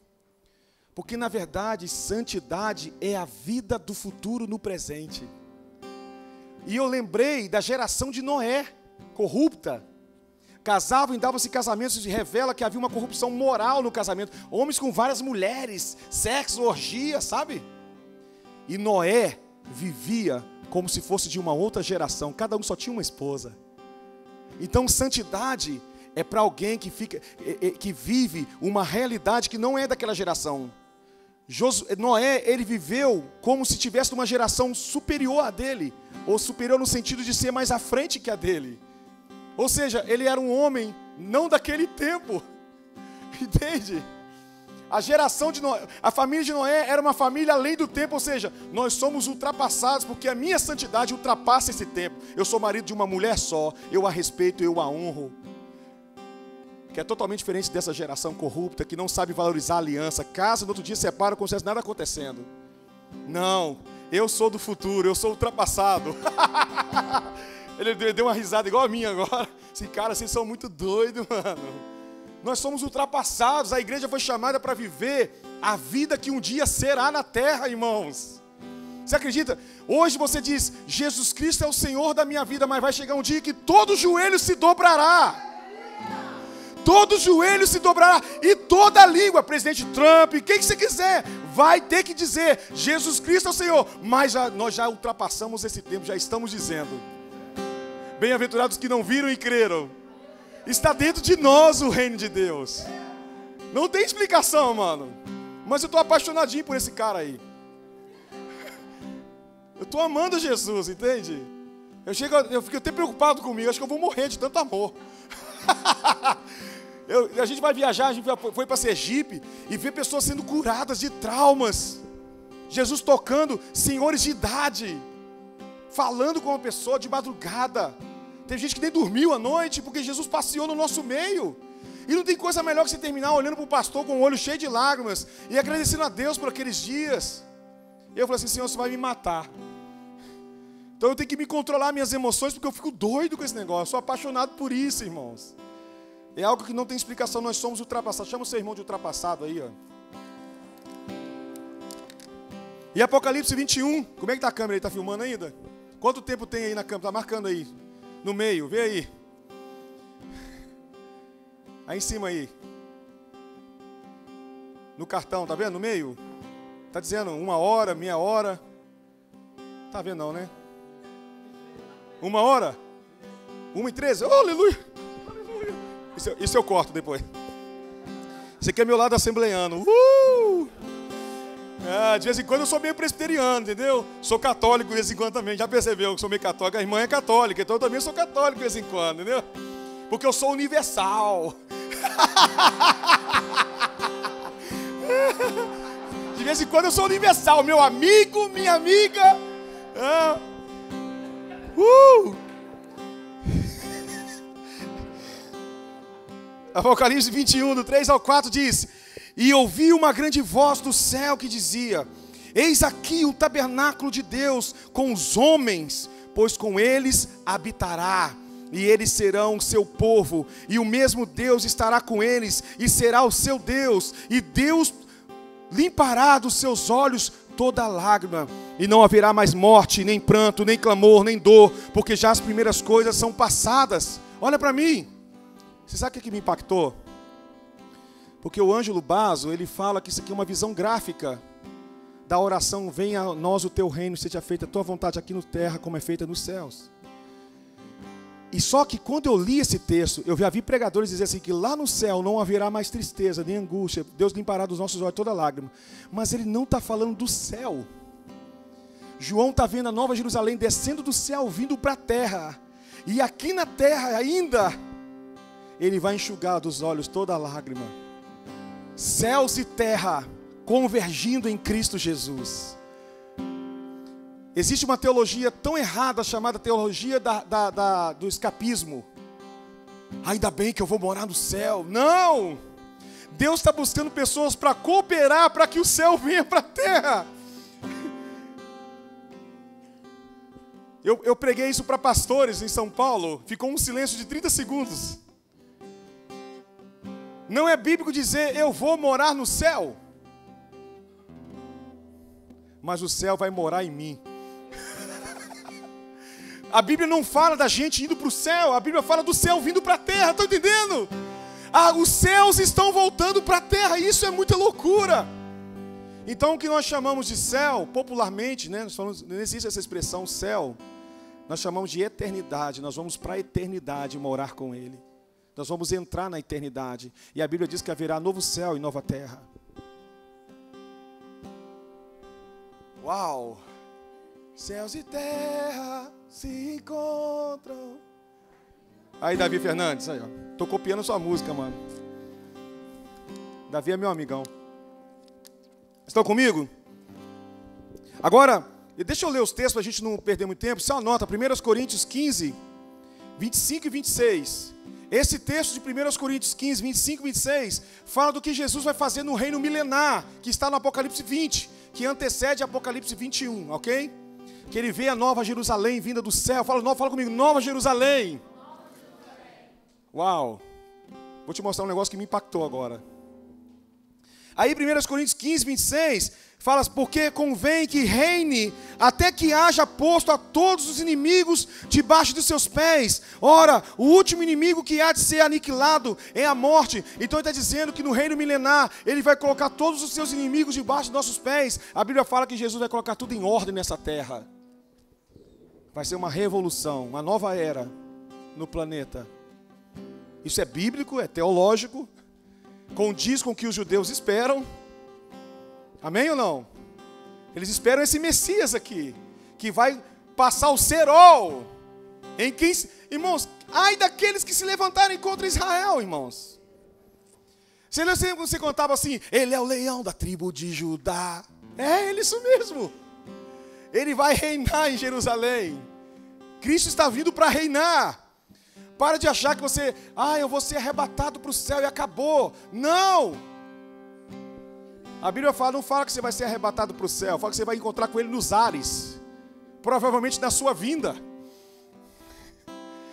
Porque, na verdade, santidade é a vida do futuro no presente. E eu lembrei da geração de Noé, corrupta. Casavam e davam-se casamentos, e revela que havia uma corrupção moral no casamento. Homens com várias mulheres, sexo, orgia, sabe? E Noé vivia como se fosse de uma outra geração. Cada um só tinha uma esposa. Então, santidade é para alguém que vive uma realidade que não é daquela geração. Noé, ele viveu como se tivesse uma geração superior a dele, ou superior no sentido de ser mais à frente que a dele. Ou seja, ele era um homem não daquele tempo. Entende? A geração de Noé, a família de Noé era uma família além do tempo, ou seja, nós somos ultrapassados, porque a minha santidade ultrapassa esse tempo. Eu sou marido de uma mulher só, eu a respeito, eu a honro. Que é totalmente diferente dessa geração corrupta, que não sabe valorizar a aliança, casa, no outro dia separa, como se não tivesse nada acontecendo. Não, eu sou do futuro, eu sou ultrapassado. Ele deu uma risada igual a minha agora. Assim, cara, vocês são muito doidos, mano. Nós somos ultrapassados. A igreja foi chamada para viver a vida que um dia será na terra, irmãos. Você acredita? Hoje você diz, Jesus Cristo é o Senhor da minha vida, mas vai chegar um dia que todo joelho se dobrará. Todo joelho se dobrará. E toda língua, presidente Trump, quem que você quiser, vai ter que dizer, Jesus Cristo é o Senhor. Mas nós já ultrapassamos esse tempo, já estamos dizendo. Bem-aventurados que não viram e creram. Está dentro de nós o reino de Deus. Não tem explicação, mano. Mas eu estou apaixonadinho por esse cara aí. Eu estou amando Jesus, entende? Eu fico até preocupado comigo. Acho que eu vou morrer de tanto amor. A gente vai viajar, a gente foi para Sergipe e ver pessoas sendo curadas de traumas. Jesus tocando senhores de idade, falando com uma pessoa de madrugada. Tem gente que nem dormiu à noite porque Jesus passeou no nosso meio. E não tem coisa melhor que você terminar olhando para o pastor com o olho cheio de lágrimas e agradecendo a Deus por aqueles dias. Eu falei assim, Senhor, você vai me matar. Então eu tenho que me controlar minhas emoções porque eu fico doido com esse negócio. Eu sou apaixonado por isso, irmãos. É algo que não tem explicação, nós somos ultrapassados. Chama o seu irmão de ultrapassado aí, ó. E Apocalipse 21, como é que está a câmera aí? Está filmando ainda? Quanto tempo tem aí na câmera? Está marcando aí. No meio, vê aí. Aí em cima aí. No cartão, tá vendo? No meio. Tá dizendo 1 hora, meia hora. Tá vendo não, né? 1 hora? 1h13? Oh, aleluia! Aleluia! Isso eu corto depois. Esse aqui é meu lado assembleiano. De vez em quando eu sou meio presbiteriano, entendeu? Sou católico de vez em quando também. Já percebeu que sou meio católico? A irmã é católica, então eu também sou católico de vez em quando, entendeu? Porque eu sou universal. De vez em quando eu sou universal. Meu amigo, minha amiga. Apocalipse 21, do 3 ao 4 diz: E ouvi uma grande voz do céu que dizia: Eis aqui o tabernáculo de Deus com os homens, pois com eles habitará, e eles serão seu povo, e o mesmo Deus estará com eles, e será o seu Deus, e Deus limpará dos seus olhos toda lágrima, e não haverá mais morte, nem pranto, nem clamor, nem dor, porque já as primeiras coisas são passadas. Olha para mim. Você sabe o que me impactou? Porque o Ângelo Basso, ele fala que isso aqui é uma visão gráfica da oração: venha a nós o teu reino, seja feita a tua vontade aqui na terra como é feita nos céus. E só que quando eu li esse texto, eu já vi pregadores dizer assim, que lá no céu não haverá mais tristeza, nem angústia, Deus limpará dos nossos olhos toda lágrima. Mas ele não está falando do céu. João está vendo a Nova Jerusalém descendo do céu, vindo para a terra. E aqui na terra ainda, ele vai enxugar dos olhos toda lágrima. Céus e terra convergindo em Cristo Jesus. Existe uma teologia tão errada chamada teologia do escapismo. Ainda bem que eu vou morar no céu. Não! Deus está buscando pessoas para cooperar para que o céu venha para a terra. Eu preguei isso para pastores em São Paulo. Ficou um silêncio de 30 segundos. Não é bíblico dizer eu vou morar no céu. Mas o céu vai morar em mim. A Bíblia não fala da gente indo para o céu, a Bíblia fala do céu vindo para a terra, estão entendendo? Os céus estão voltando para a terra, isso é muita loucura. Então o que nós chamamos de céu, popularmente, né, não existe essa expressão céu, nós chamamos de eternidade, nós vamos para a eternidade morar com Ele. Nós vamos entrar na eternidade, e a Bíblia diz que haverá novo céu e nova terra. Uau! Céus e terra se encontram. Aí, Davi Fernandes, aí, ó. Tô copiando sua música, mano. Davi é meu amigão. Estão comigo? Agora, deixa eu ler os textos para a gente não perder muito tempo. Você anota, 1 Coríntios 15, 25 e 26. Esse texto de 1 Coríntios 15, 25 e 26 fala do que Jesus vai fazer no reino milenar, que está no Apocalipse 20, que antecede Apocalipse 21, ok? Que ele vê a Nova Jerusalém vinda do céu. Fala comigo, Nova Jerusalém. Uau. Vou te mostrar um negócio que me impactou agora. Aí 1 Coríntios 15, 26, fala, porque convém que reine até que haja posto a todos os inimigos debaixo dos seus pés. Ora, o último inimigo que há de ser aniquilado é a morte. Então ele está dizendo que no reino milenar, ele vai colocar todos os seus inimigos debaixo dos nossos pés. A Bíblia fala que Jesus vai colocar tudo em ordem nessa terra. Vai ser uma revolução, uma nova era no planeta. Isso é bíblico, é teológico, condiz com o que os judeus esperam. Amém ou não? Eles esperam esse Messias aqui, que vai passar o cerol em quem... Irmãos, ai daqueles que se levantarem contra Israel, irmãos. Você contava assim, ele é o leão da tribo de Judá. É ele, isso mesmo. Ele vai reinar em Jerusalém. Cristo está vindo para reinar. Para de achar que você, eu vou ser arrebatado para o céu e acabou. Não! A Bíblia não fala que você vai ser arrebatado para o céu, fala que você vai encontrar com Ele nos ares. Provavelmente na sua vinda.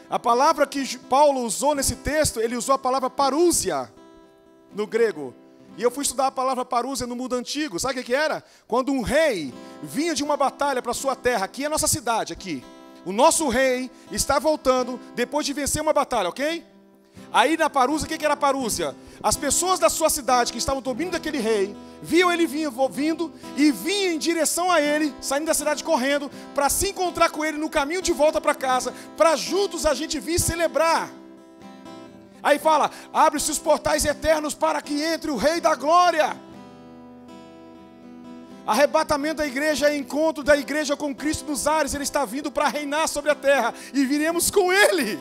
A palavra que Paulo usou nesse texto, ele usou a palavra parúzia no grego. E eu fui estudar a palavra parúzia no mundo antigo. Sabe o que era? Quando um rei vinha de uma batalha para a sua terra, aqui é a nossa cidade, aqui. O nosso rei está voltando depois de vencer uma batalha, ok? Aí na parúzia, o que era a parúzia? As pessoas da sua cidade que estavam domínio daquele rei, viam ele vindo e vinham em direção a ele, saindo da cidade correndo, para se encontrar com ele no caminho de volta para casa, para juntos a gente vir celebrar. Aí fala, abre-se os portais eternos para que entre o Rei da Glória. Arrebatamento da igreja é encontro da igreja com Cristo nos ares. Ele está vindo para reinar sobre a terra e viremos com Ele.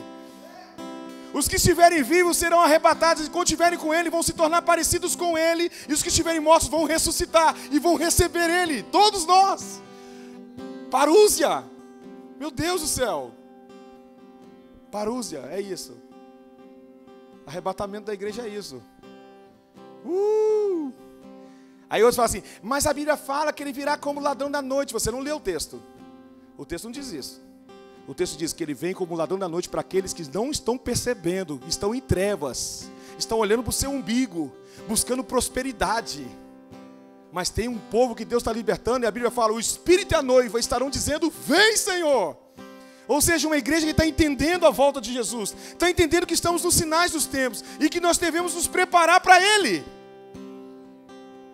Os que estiverem vivos serão arrebatados e quando estiverem com Ele vão se tornar parecidos com Ele. E os que estiverem mortos vão ressuscitar e vão receber Ele. Todos nós. Parúzia. Meu Deus do céu. Parúzia, é isso. Arrebatamento da igreja é isso. Aí outros falam assim, mas a Bíblia fala que ele virá como ladrão da noite. Você não leu o texto. O texto não diz isso. O texto diz que ele vem como ladrão da noite para aqueles que não estão percebendo, estão em trevas, estão olhando para o seu umbigo, buscando prosperidade. Mas tem um povo que Deus está libertando, e a Bíblia fala, o Espírito e a noiva estarão dizendo, vem, Senhor. Ou seja, uma igreja que está entendendo a volta de Jesus, está entendendo que estamos nos sinais dos tempos, e que nós devemos nos preparar para Ele.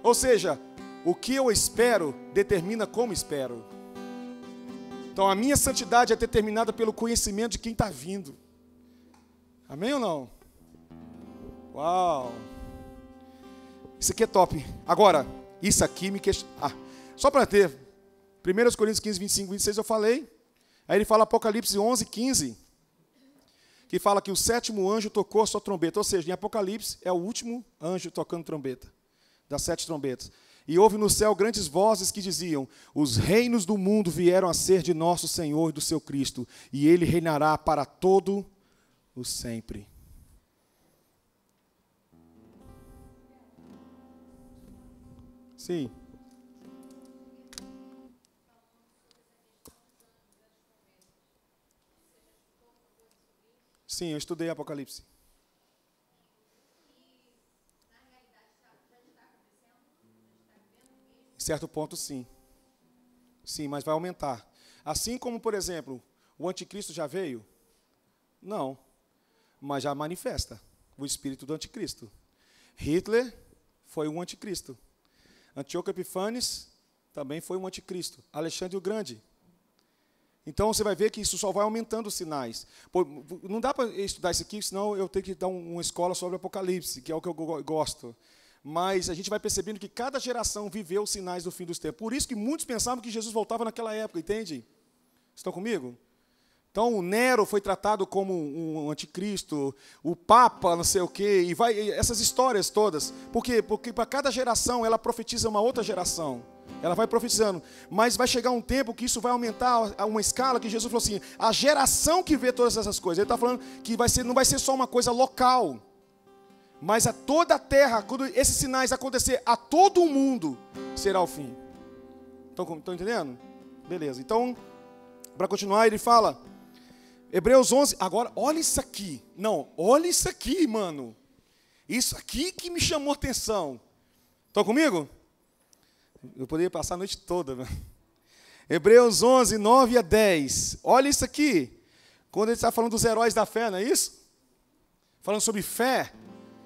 Ou seja, o que eu espero, determina como espero. Então a minha santidade é determinada pelo conhecimento de quem está vindo. Amém ou não? Uau! Isso aqui é top. Agora, isso aqui me questiona. Só para ter, 1 Coríntios 15, 25, 26 eu falei. Aí ele fala Apocalipse 11, 15, que fala que o 7º anjo tocou a sua trombeta. Ou seja, em Apocalipse é o último anjo tocando trombeta, das 7 trombetas. E houve no céu grandes vozes que diziam, os reinos do mundo vieram a ser de nosso Senhor e do seu Cristo, e Ele reinará para todo o sempre. Sim. Sim, eu estudei Apocalipse. Em certo ponto, sim. Sim, mas vai aumentar. Assim como, por exemplo, o anticristo já veio? Não. Mas já manifesta o espírito do anticristo. Hitler foi um anticristo. Antíoco Epifanes também foi um anticristo. Alexandre o Grande. Então você vai ver que isso só vai aumentando os sinais. Pô, não dá para estudar isso aqui, senão eu tenho que dar uma escola sobre Apocalipse, que é o que eu gosto. Mas a gente vai percebendo que cada geração viveu os sinais do fim dos tempos. Por isso que muitos pensavam que Jesus voltava naquela época, entende? Estão comigo? Então o Nero foi tratado como um anticristo, o Papa não sei o quê, e vai essas histórias todas. Por quê? Porque para cada geração ela profetiza uma outra geração. Ela vai profetizando, mas vai chegar um tempo que isso vai aumentar a uma escala que Jesus falou assim, a geração que vê todas essas coisas. Ele está falando que não vai ser só uma coisa local, mas a toda a terra, quando esses sinais acontecer, a todo o mundo será o fim. Estão entendendo? Beleza, então, para continuar, ele fala, Hebreus 11, agora, olha isso aqui. Não, olha isso aqui, mano. Isso aqui que me chamou a atenção. Estão comigo? Eu poderia passar a noite toda, né? Hebreus 11, 9 a 10. Olha isso aqui. Quando ele está falando dos heróis da fé, não é isso? Falando sobre fé.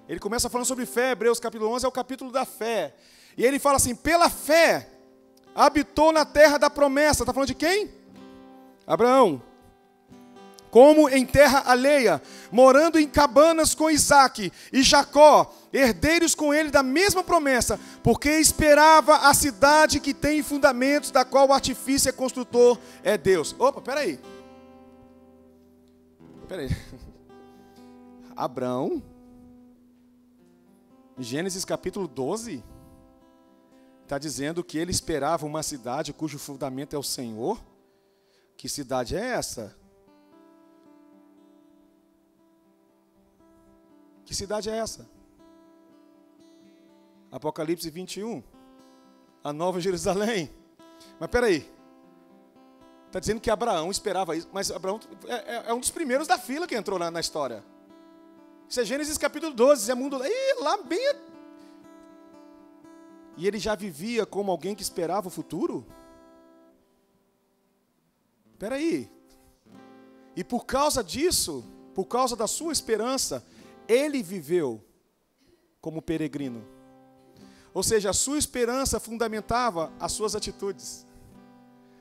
Ele começa falando sobre fé. Hebreus capítulo 11 é o capítulo da fé. E ele fala assim, pela fé, habitou na terra da promessa. Está falando de quem? Abraão. Como em terra alheia, morando em cabanas com Isaque e Jacó, herdeiros com ele da mesma promessa, porque esperava a cidade que tem fundamentos, da qual o artifício e construtor é Deus. Opa, peraí. Abraão, Gênesis capítulo 12, está dizendo que ele esperava uma cidade cujo fundamento é o Senhor. Que cidade é essa? Que cidade é essa? Apocalipse 21. A Nova Jerusalém. Mas peraí. Está dizendo que Abraão esperava isso. Mas Abraão é um dos primeiros da fila que entrou na história. Isso é Gênesis capítulo 12. É mundo lá bem... E ele já vivia como alguém que esperava o futuro? Peraí. E por causa disso, por causa da sua esperança, ele viveu como peregrino. Ou seja, a sua esperança fundamentava as suas atitudes.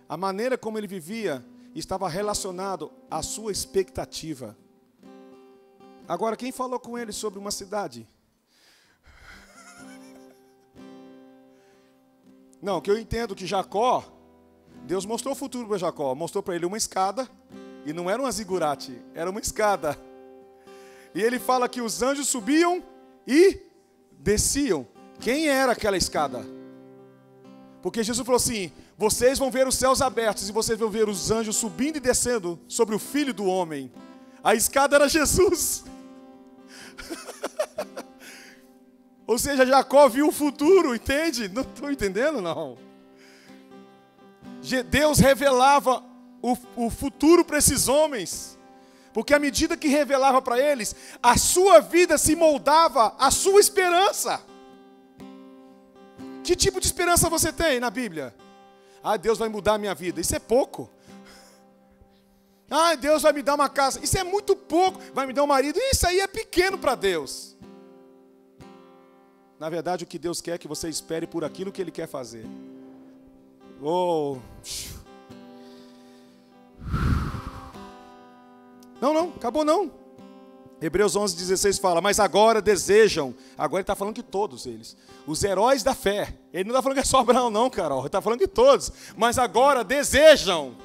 A maneira como ele vivia estava relacionado à sua expectativa. Agora, quem falou com ele sobre uma cidade? Não, que eu entendo que Jacó, Deus mostrou o futuro para Jacó. Mostrou para ele uma escada, e não era uma zigurate, era uma escada. E ele fala que os anjos subiam e desciam. Quem era aquela escada? Porque Jesus falou assim, vocês vão ver os céus abertos e vocês vão ver os anjos subindo e descendo sobre o Filho do Homem. A escada era Jesus. Ou seja, Jacó viu o futuro, entende? Não estou entendendo, não. Deus revelava o futuro para esses homens. Porque à medida que revelava para eles, a sua vida se moldava à sua esperança. Que tipo de esperança você tem na Bíblia? Ah, Deus vai mudar a minha vida. Isso é pouco. Ah, Deus vai me dar uma casa. Isso é muito pouco. Vai me dar um marido. Isso aí é pequeno para Deus. Na verdade, o que Deus quer é que você espere por aquilo que Ele quer fazer. Oh. Não, acabou não. Hebreus 11:16 fala, mas agora desejam. Agora ele está falando que todos eles. Os heróis da fé. Ele não está falando que é só Abraão não, Carol. Ele está falando que todos. Mas agora desejam.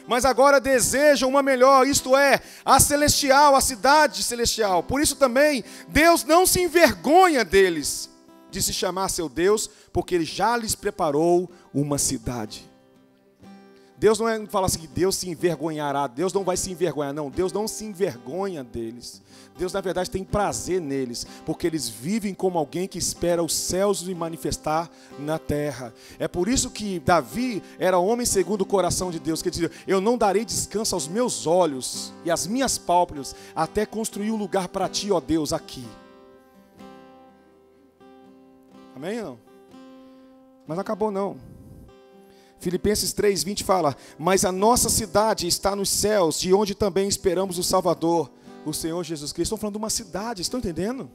Mas agora desejam uma melhor, isto é, a celestial, a cidade celestial. Por isso também, Deus não se envergonha deles, de se chamar seu Deus, porque Ele já lhes preparou uma cidade. Deus não fala assim que Deus se envergonhará, Deus não vai se envergonhar, não, Deus não se envergonha deles. Deus, na verdade, tem prazer neles, porque eles vivem como alguém que espera os céus se manifestar na terra. É por isso que Davi era homem segundo o coração de Deus, que ele dizia, eu não darei descanso aos meus olhos e às minhas pálpebras, até construir um lugar para ti, ó Deus, aqui. Amém ou não? Mas acabou não. Filipenses 3:20 fala, mas a nossa cidade está nos céus, de onde também esperamos o Salvador, o Senhor Jesus Cristo. Estão falando de uma cidade, estão entendendo?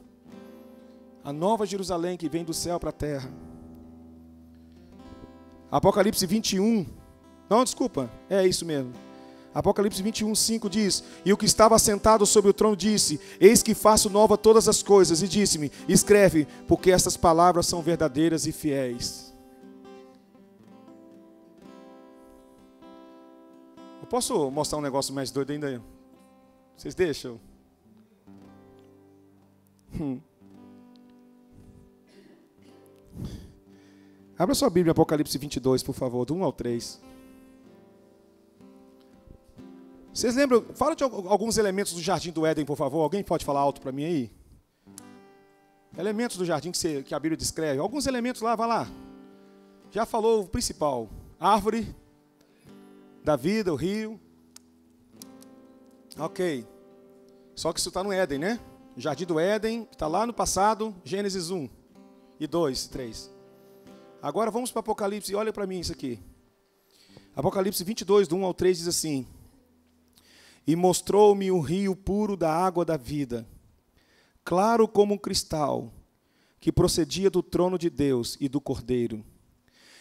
A nova Jerusalém que vem do céu para a terra. Apocalipse 21, não, desculpa, é isso mesmo. Apocalipse 21:5 diz, e o que estava sentado sobre o trono disse, eis que faço nova todas as coisas, e disse-me, escreve, porque estas palavras são verdadeiras e fiéis. Posso mostrar um negócio mais doido ainda? Vocês deixam? Abra sua Bíblia, Apocalipse 22, por favor, do 1 ao 3. Vocês lembram? Fala de alguns elementos do Jardim do Éden, por favor. Alguém pode falar alto para mim aí? Elementos do jardim que a Bíblia descreve. Alguns elementos lá, vai lá. Já falou o principal. Árvore da vida, o rio. Ok. Só que isso está no Éden, né? O Jardim do Éden está lá no passado, Gênesis 1 e 2, 3. Agora vamos para Apocalipse, olha para mim isso aqui. Apocalipse 22, do 1 ao 3 diz assim, e mostrou-me um rio puro da água da vida, claro como um cristal, que procedia do trono de Deus e do Cordeiro.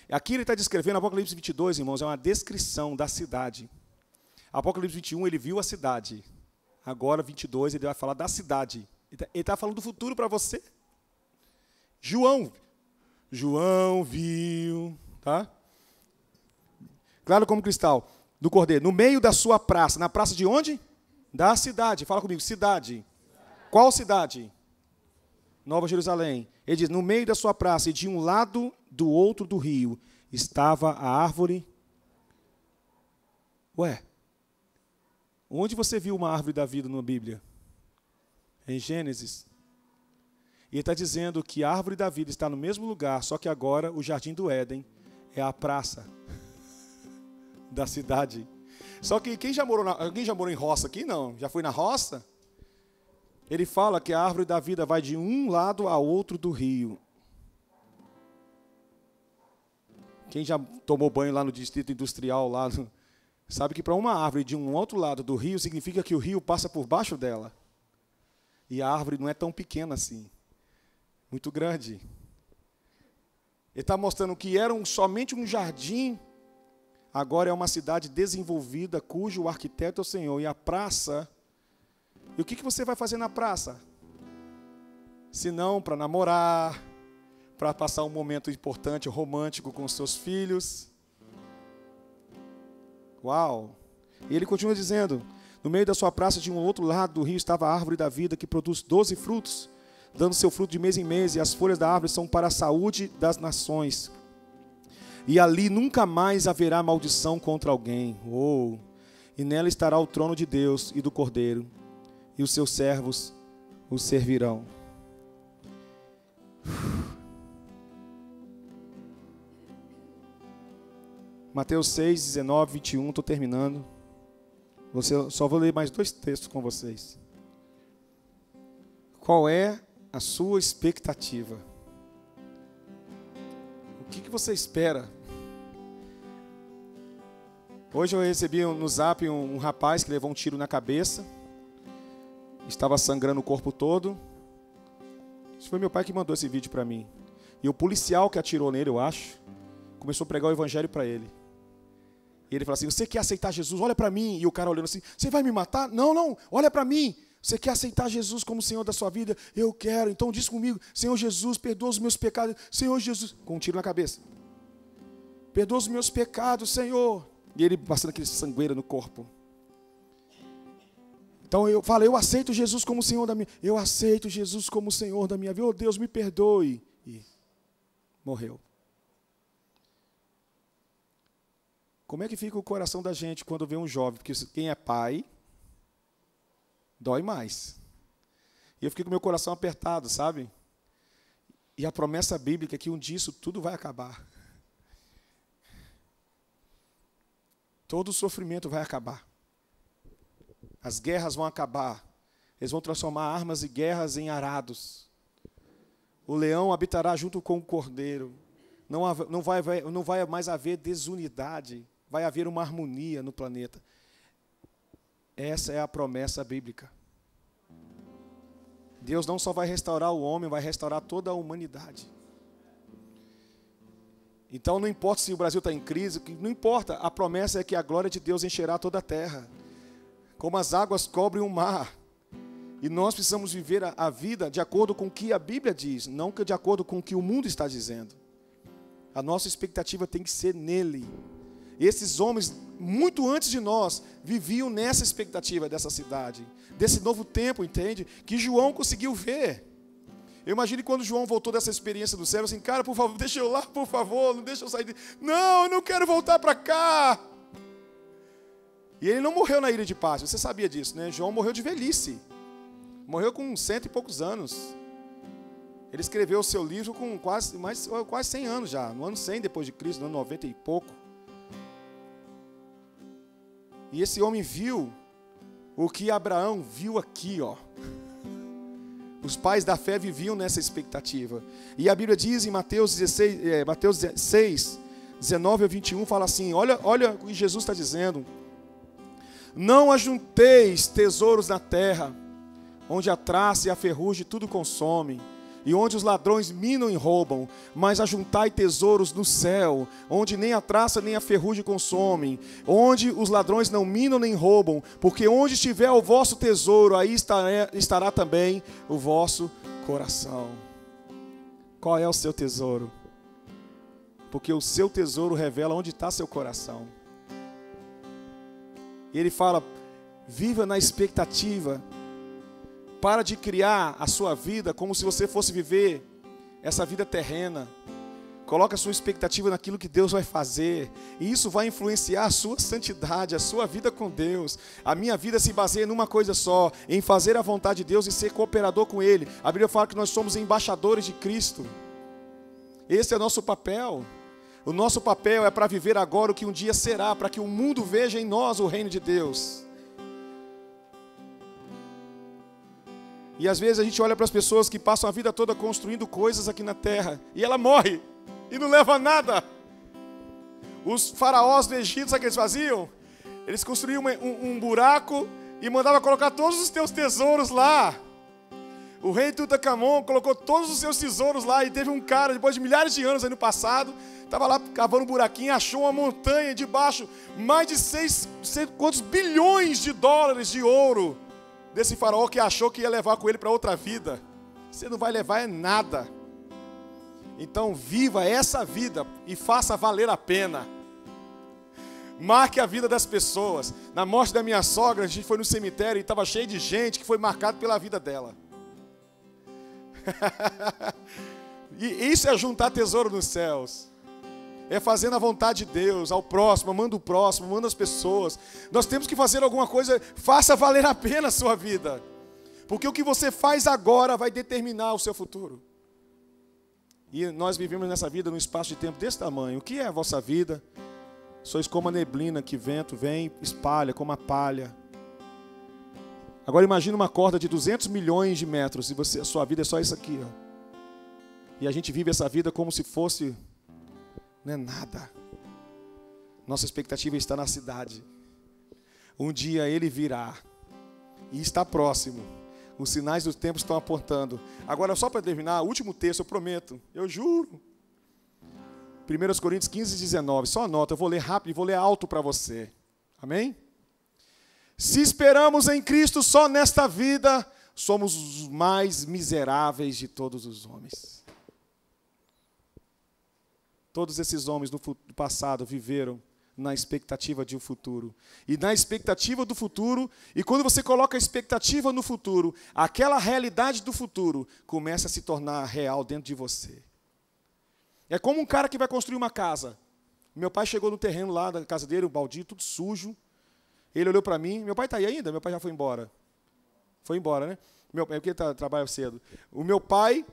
Aqui ele está descrevendo, Apocalipse 22, irmãos, é uma descrição da cidade. Apocalipse 21, ele viu a cidade. Agora, 22, ele vai falar da cidade. Ele está falando do futuro para você. João viu, tá? Claro como cristal, do Cordeiro. No meio da sua praça. Na praça de onde? Da cidade. Fala comigo, cidade. Qual cidade? Nova Jerusalém. Ele diz, no meio da sua praça, e de um lado do outro do rio, estava a árvore. Ué, onde você viu uma árvore da vida na Bíblia? Em Gênesis. E ele está dizendo que a árvore da vida está no mesmo lugar, só que agora o Jardim do Éden é a praça da cidade. Só que alguém já morou em roça aqui? Não. Já foi na roça? Ele fala que a árvore da vida vai de um lado ao outro do rio. Quem já tomou banho lá no distrito industrial, sabe que para uma árvore de um outro lado do rio, significa que o rio passa por baixo dela. E a árvore não é tão pequena assim. Muito grande. Ele está mostrando que era somente um jardim, agora é uma cidade desenvolvida, cujo arquiteto é o Senhor. E a praça... E o que você vai fazer na praça? Se não para namorar, para passar um momento importante, romântico com os seus filhos. Uau! E ele continua dizendo, no meio da sua praça, de um outro lado do rio, estava a árvore da vida, que produz 12 frutos, dando seu fruto de mês em mês, e as folhas da árvore são para a saúde das nações. E ali nunca mais haverá maldição contra alguém. Oh! E nela estará o trono de Deus e do Cordeiro, e os seus servos o servirão. Mateus 6, 19, 21, estou terminando. Só vou ler mais 2 textos com vocês. Qual é a sua expectativa? que você espera? Hoje eu recebi no zap um rapaz que levou um tiro na cabeça. Estava sangrando o corpo todo. Isso foi meu pai que mandou esse vídeo para mim. E o policial que atirou nele, eu acho, começou a pregar o evangelho para ele. E ele falou assim, você quer aceitar Jesus? Olha para mim. E o cara olhando assim, você vai me matar? Não, não, olha para mim. Você quer aceitar Jesus como Senhor da sua vida? Eu quero. Então diz comigo, Senhor Jesus, perdoa os meus pecados. Senhor Jesus, com um tiro na cabeça. Perdoa os meus pecados, Senhor. E ele passando aquele sangueira no corpo. Então eu falei, eu aceito Jesus como Senhor da minha vida. Eu aceito Jesus como Senhor da minha vida. Oh, Deus, me perdoe. E morreu. Como é que fica o coração da gente quando vê um jovem? Porque quem é pai, dói mais. E eu fiquei com meu coração apertado, sabe? E a promessa bíblica é que um dia isso tudo vai acabar. Todo o sofrimento vai acabar. As guerras vão acabar. Eles vão transformar armas e guerras em arados. O leão habitará junto com o cordeiro. Não vai mais haver desunidade. Vai haver uma harmonia no planeta. Essa é a promessa bíblica. Deus não só vai restaurar o homem, vai restaurar toda a humanidade. Então não importa se o Brasil está em crise, não importa. A promessa é que a glória de Deus encherá toda a terra. Como as águas cobrem o mar. E nós precisamos viver a vida de acordo com o que a Bíblia diz, não de acordo com o que o mundo está dizendo. A nossa expectativa tem que ser nele. Esses homens, muito antes de nós, viviam nessa expectativa dessa cidade, desse novo tempo, entende? Que João conseguiu ver. Eu imagino quando João voltou dessa experiência do céu, assim, cara, por favor, deixa eu lá, por favor, não deixa eu sair. Não, eu não quero voltar para cá. E ele não morreu na ilha de Patmos, você sabia disso, né? João morreu de velhice. Morreu com 100 e poucos anos. Ele escreveu o seu livro com quase 100 anos já, no ano 100 depois de Cristo, no ano 90 e pouco. E esse homem viu o que Abraão viu aqui, ó. Os pais da fé viviam nessa expectativa. E a Bíblia diz em Mateus 6, 19 a 21, fala assim, olha o que Jesus está dizendo. Não ajunteis tesouros na terra, onde a traça e a ferrugem tudo consomem, e onde os ladrões minam e roubam, mas ajuntai tesouros no céu, onde nem a traça nem a ferrugem consomem, onde os ladrões não minam nem roubam, porque onde estiver o vosso tesouro, aí estará também o vosso coração. Qual é o seu tesouro? Porque o seu tesouro revela onde está seu coração. E ele fala, viva na expectativa. Para de criar a sua vida como se você fosse viver essa vida terrena. Coloque a sua expectativa naquilo que Deus vai fazer. E isso vai influenciar a sua santidade, a sua vida com Deus. A minha vida se baseia numa coisa só, em fazer a vontade de Deus e ser cooperador com Ele. A Bíblia fala que nós somos embaixadores de Cristo. Esse é o nosso papel. O nosso papel é para viver agora o que um dia será, para que o mundo veja em nós o reino de Deus. E às vezes a gente olha para as pessoas que passam a vida toda construindo coisas aqui na terra, e ela morre, e não leva nada. Os faraós do Egito, sabe o que eles faziam? Eles construíam um buraco e mandavam colocar todos os teus tesouros lá. O rei Tutankhamon colocou todos os seus tesouros lá, e teve um cara, depois de milhares de anos aí no passado, estava lá cavando um buraquinho, achou uma montanha debaixo, mais de 6 quantos bilhões de dólares de ouro, desse faraó que achou que ia levar com ele para outra vida. Você não vai levar é nada. Então viva essa vida e faça valer a pena. Marque a vida das pessoas. Na morte da minha sogra, a gente foi no cemitério e estava cheio de gente que foi marcado pela vida dela. E isso é juntar tesouro nos céus. É fazendo a vontade de Deus, ao próximo, amando o próximo, amando as pessoas. Nós temos que fazer alguma coisa, faça valer a pena a sua vida. Porque o que você faz agora vai determinar o seu futuro. E nós vivemos nessa vida num espaço de tempo desse tamanho. O que é a vossa vida? Sois como a neblina que vento vem, espalha como a palha. Agora imagine uma corda de 200 milhões de metros e a sua vida é só isso aqui, ó. E a gente vive essa vida como se fosse não é nada. Nossa expectativa está na cidade. Um dia ele virá e está próximo. Os sinais dos tempos estão apontando. Agora, só para terminar, o último texto, eu prometo, eu juro. 1 Coríntios 15, 19. Só anota, eu vou ler rápido e vou ler alto para você. Amém? Se esperamos em Cristo só nesta vida, somos os mais miseráveis de todos os homens. Todos esses homens do passado viveram na expectativa de um futuro. E na expectativa do futuro, e quando você coloca a expectativa no futuro, aquela realidade do futuro começa a se tornar real dentro de você. É como um cara que vai construir uma casa. Meu pai chegou no terreno lá da casa dele, o baldio, tudo sujo. Ele olhou para mim, meu pai está aí ainda? Meu pai já foi embora. Foi embora, né? Porque ele trabalha cedo. O meu pai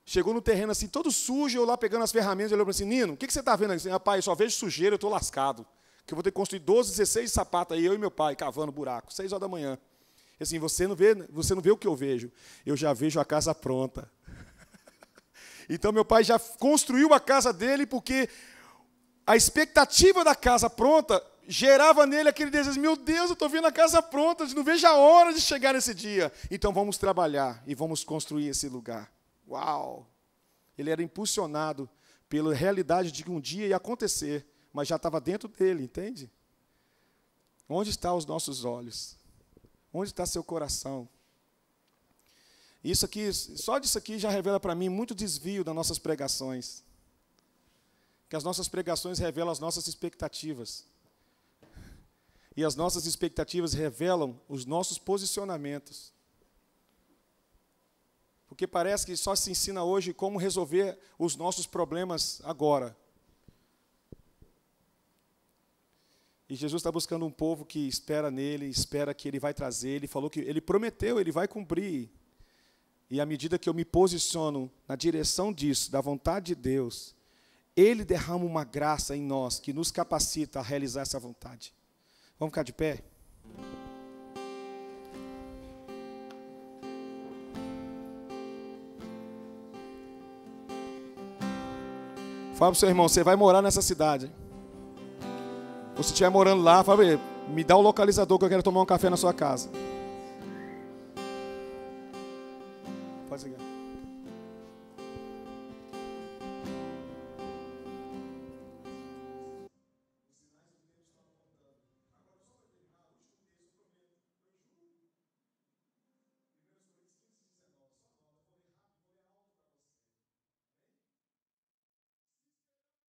chegou no terreno assim, todo sujo, eu lá pegando as ferramentas, ele olhou para mim assim, Nino, o que você está vendo aqui? Rapaz, eu só vejo sujeira, eu estou lascado. Que eu vou ter que construir 12, 16 sapatos aí, eu e meu pai, cavando buraco, 6 horas da manhã. E assim, você não vê o que eu vejo. Eu já vejo a casa pronta. Então, meu pai já construiu a casa dele, porque a expectativa da casa pronta gerava nele aquele desejo, meu Deus, eu estou vendo a casa pronta, não vejo a hora de chegar nesse dia. Então, vamos trabalhar e vamos construir esse lugar. Uau! Ele era impulsionado pela realidade de que um dia ia acontecer, mas já estava dentro dele, entende? Onde estão os nossos olhos? Onde está seu coração? Isso aqui, só disso aqui já revela para mim muito desvio das nossas pregações. Que as nossas pregações revelam as nossas expectativas. E as nossas expectativas revelam os nossos posicionamentos. Porque parece que só se ensina hoje como resolver os nossos problemas agora. E Jesus está buscando um povo que espera nele, espera que ele vai trazer. Ele falou que ele prometeu, ele vai cumprir. E à medida que eu me posiciono na direção disso, da vontade de Deus, ele derrama uma graça em nós que nos capacita a realizar essa vontade. Vamos ficar de pé? Fala para o seu irmão, você vai morar nessa cidade. Ou se estiver morando lá, fala, me dá o localizador que eu quero tomar um café na sua casa. Pode ligar.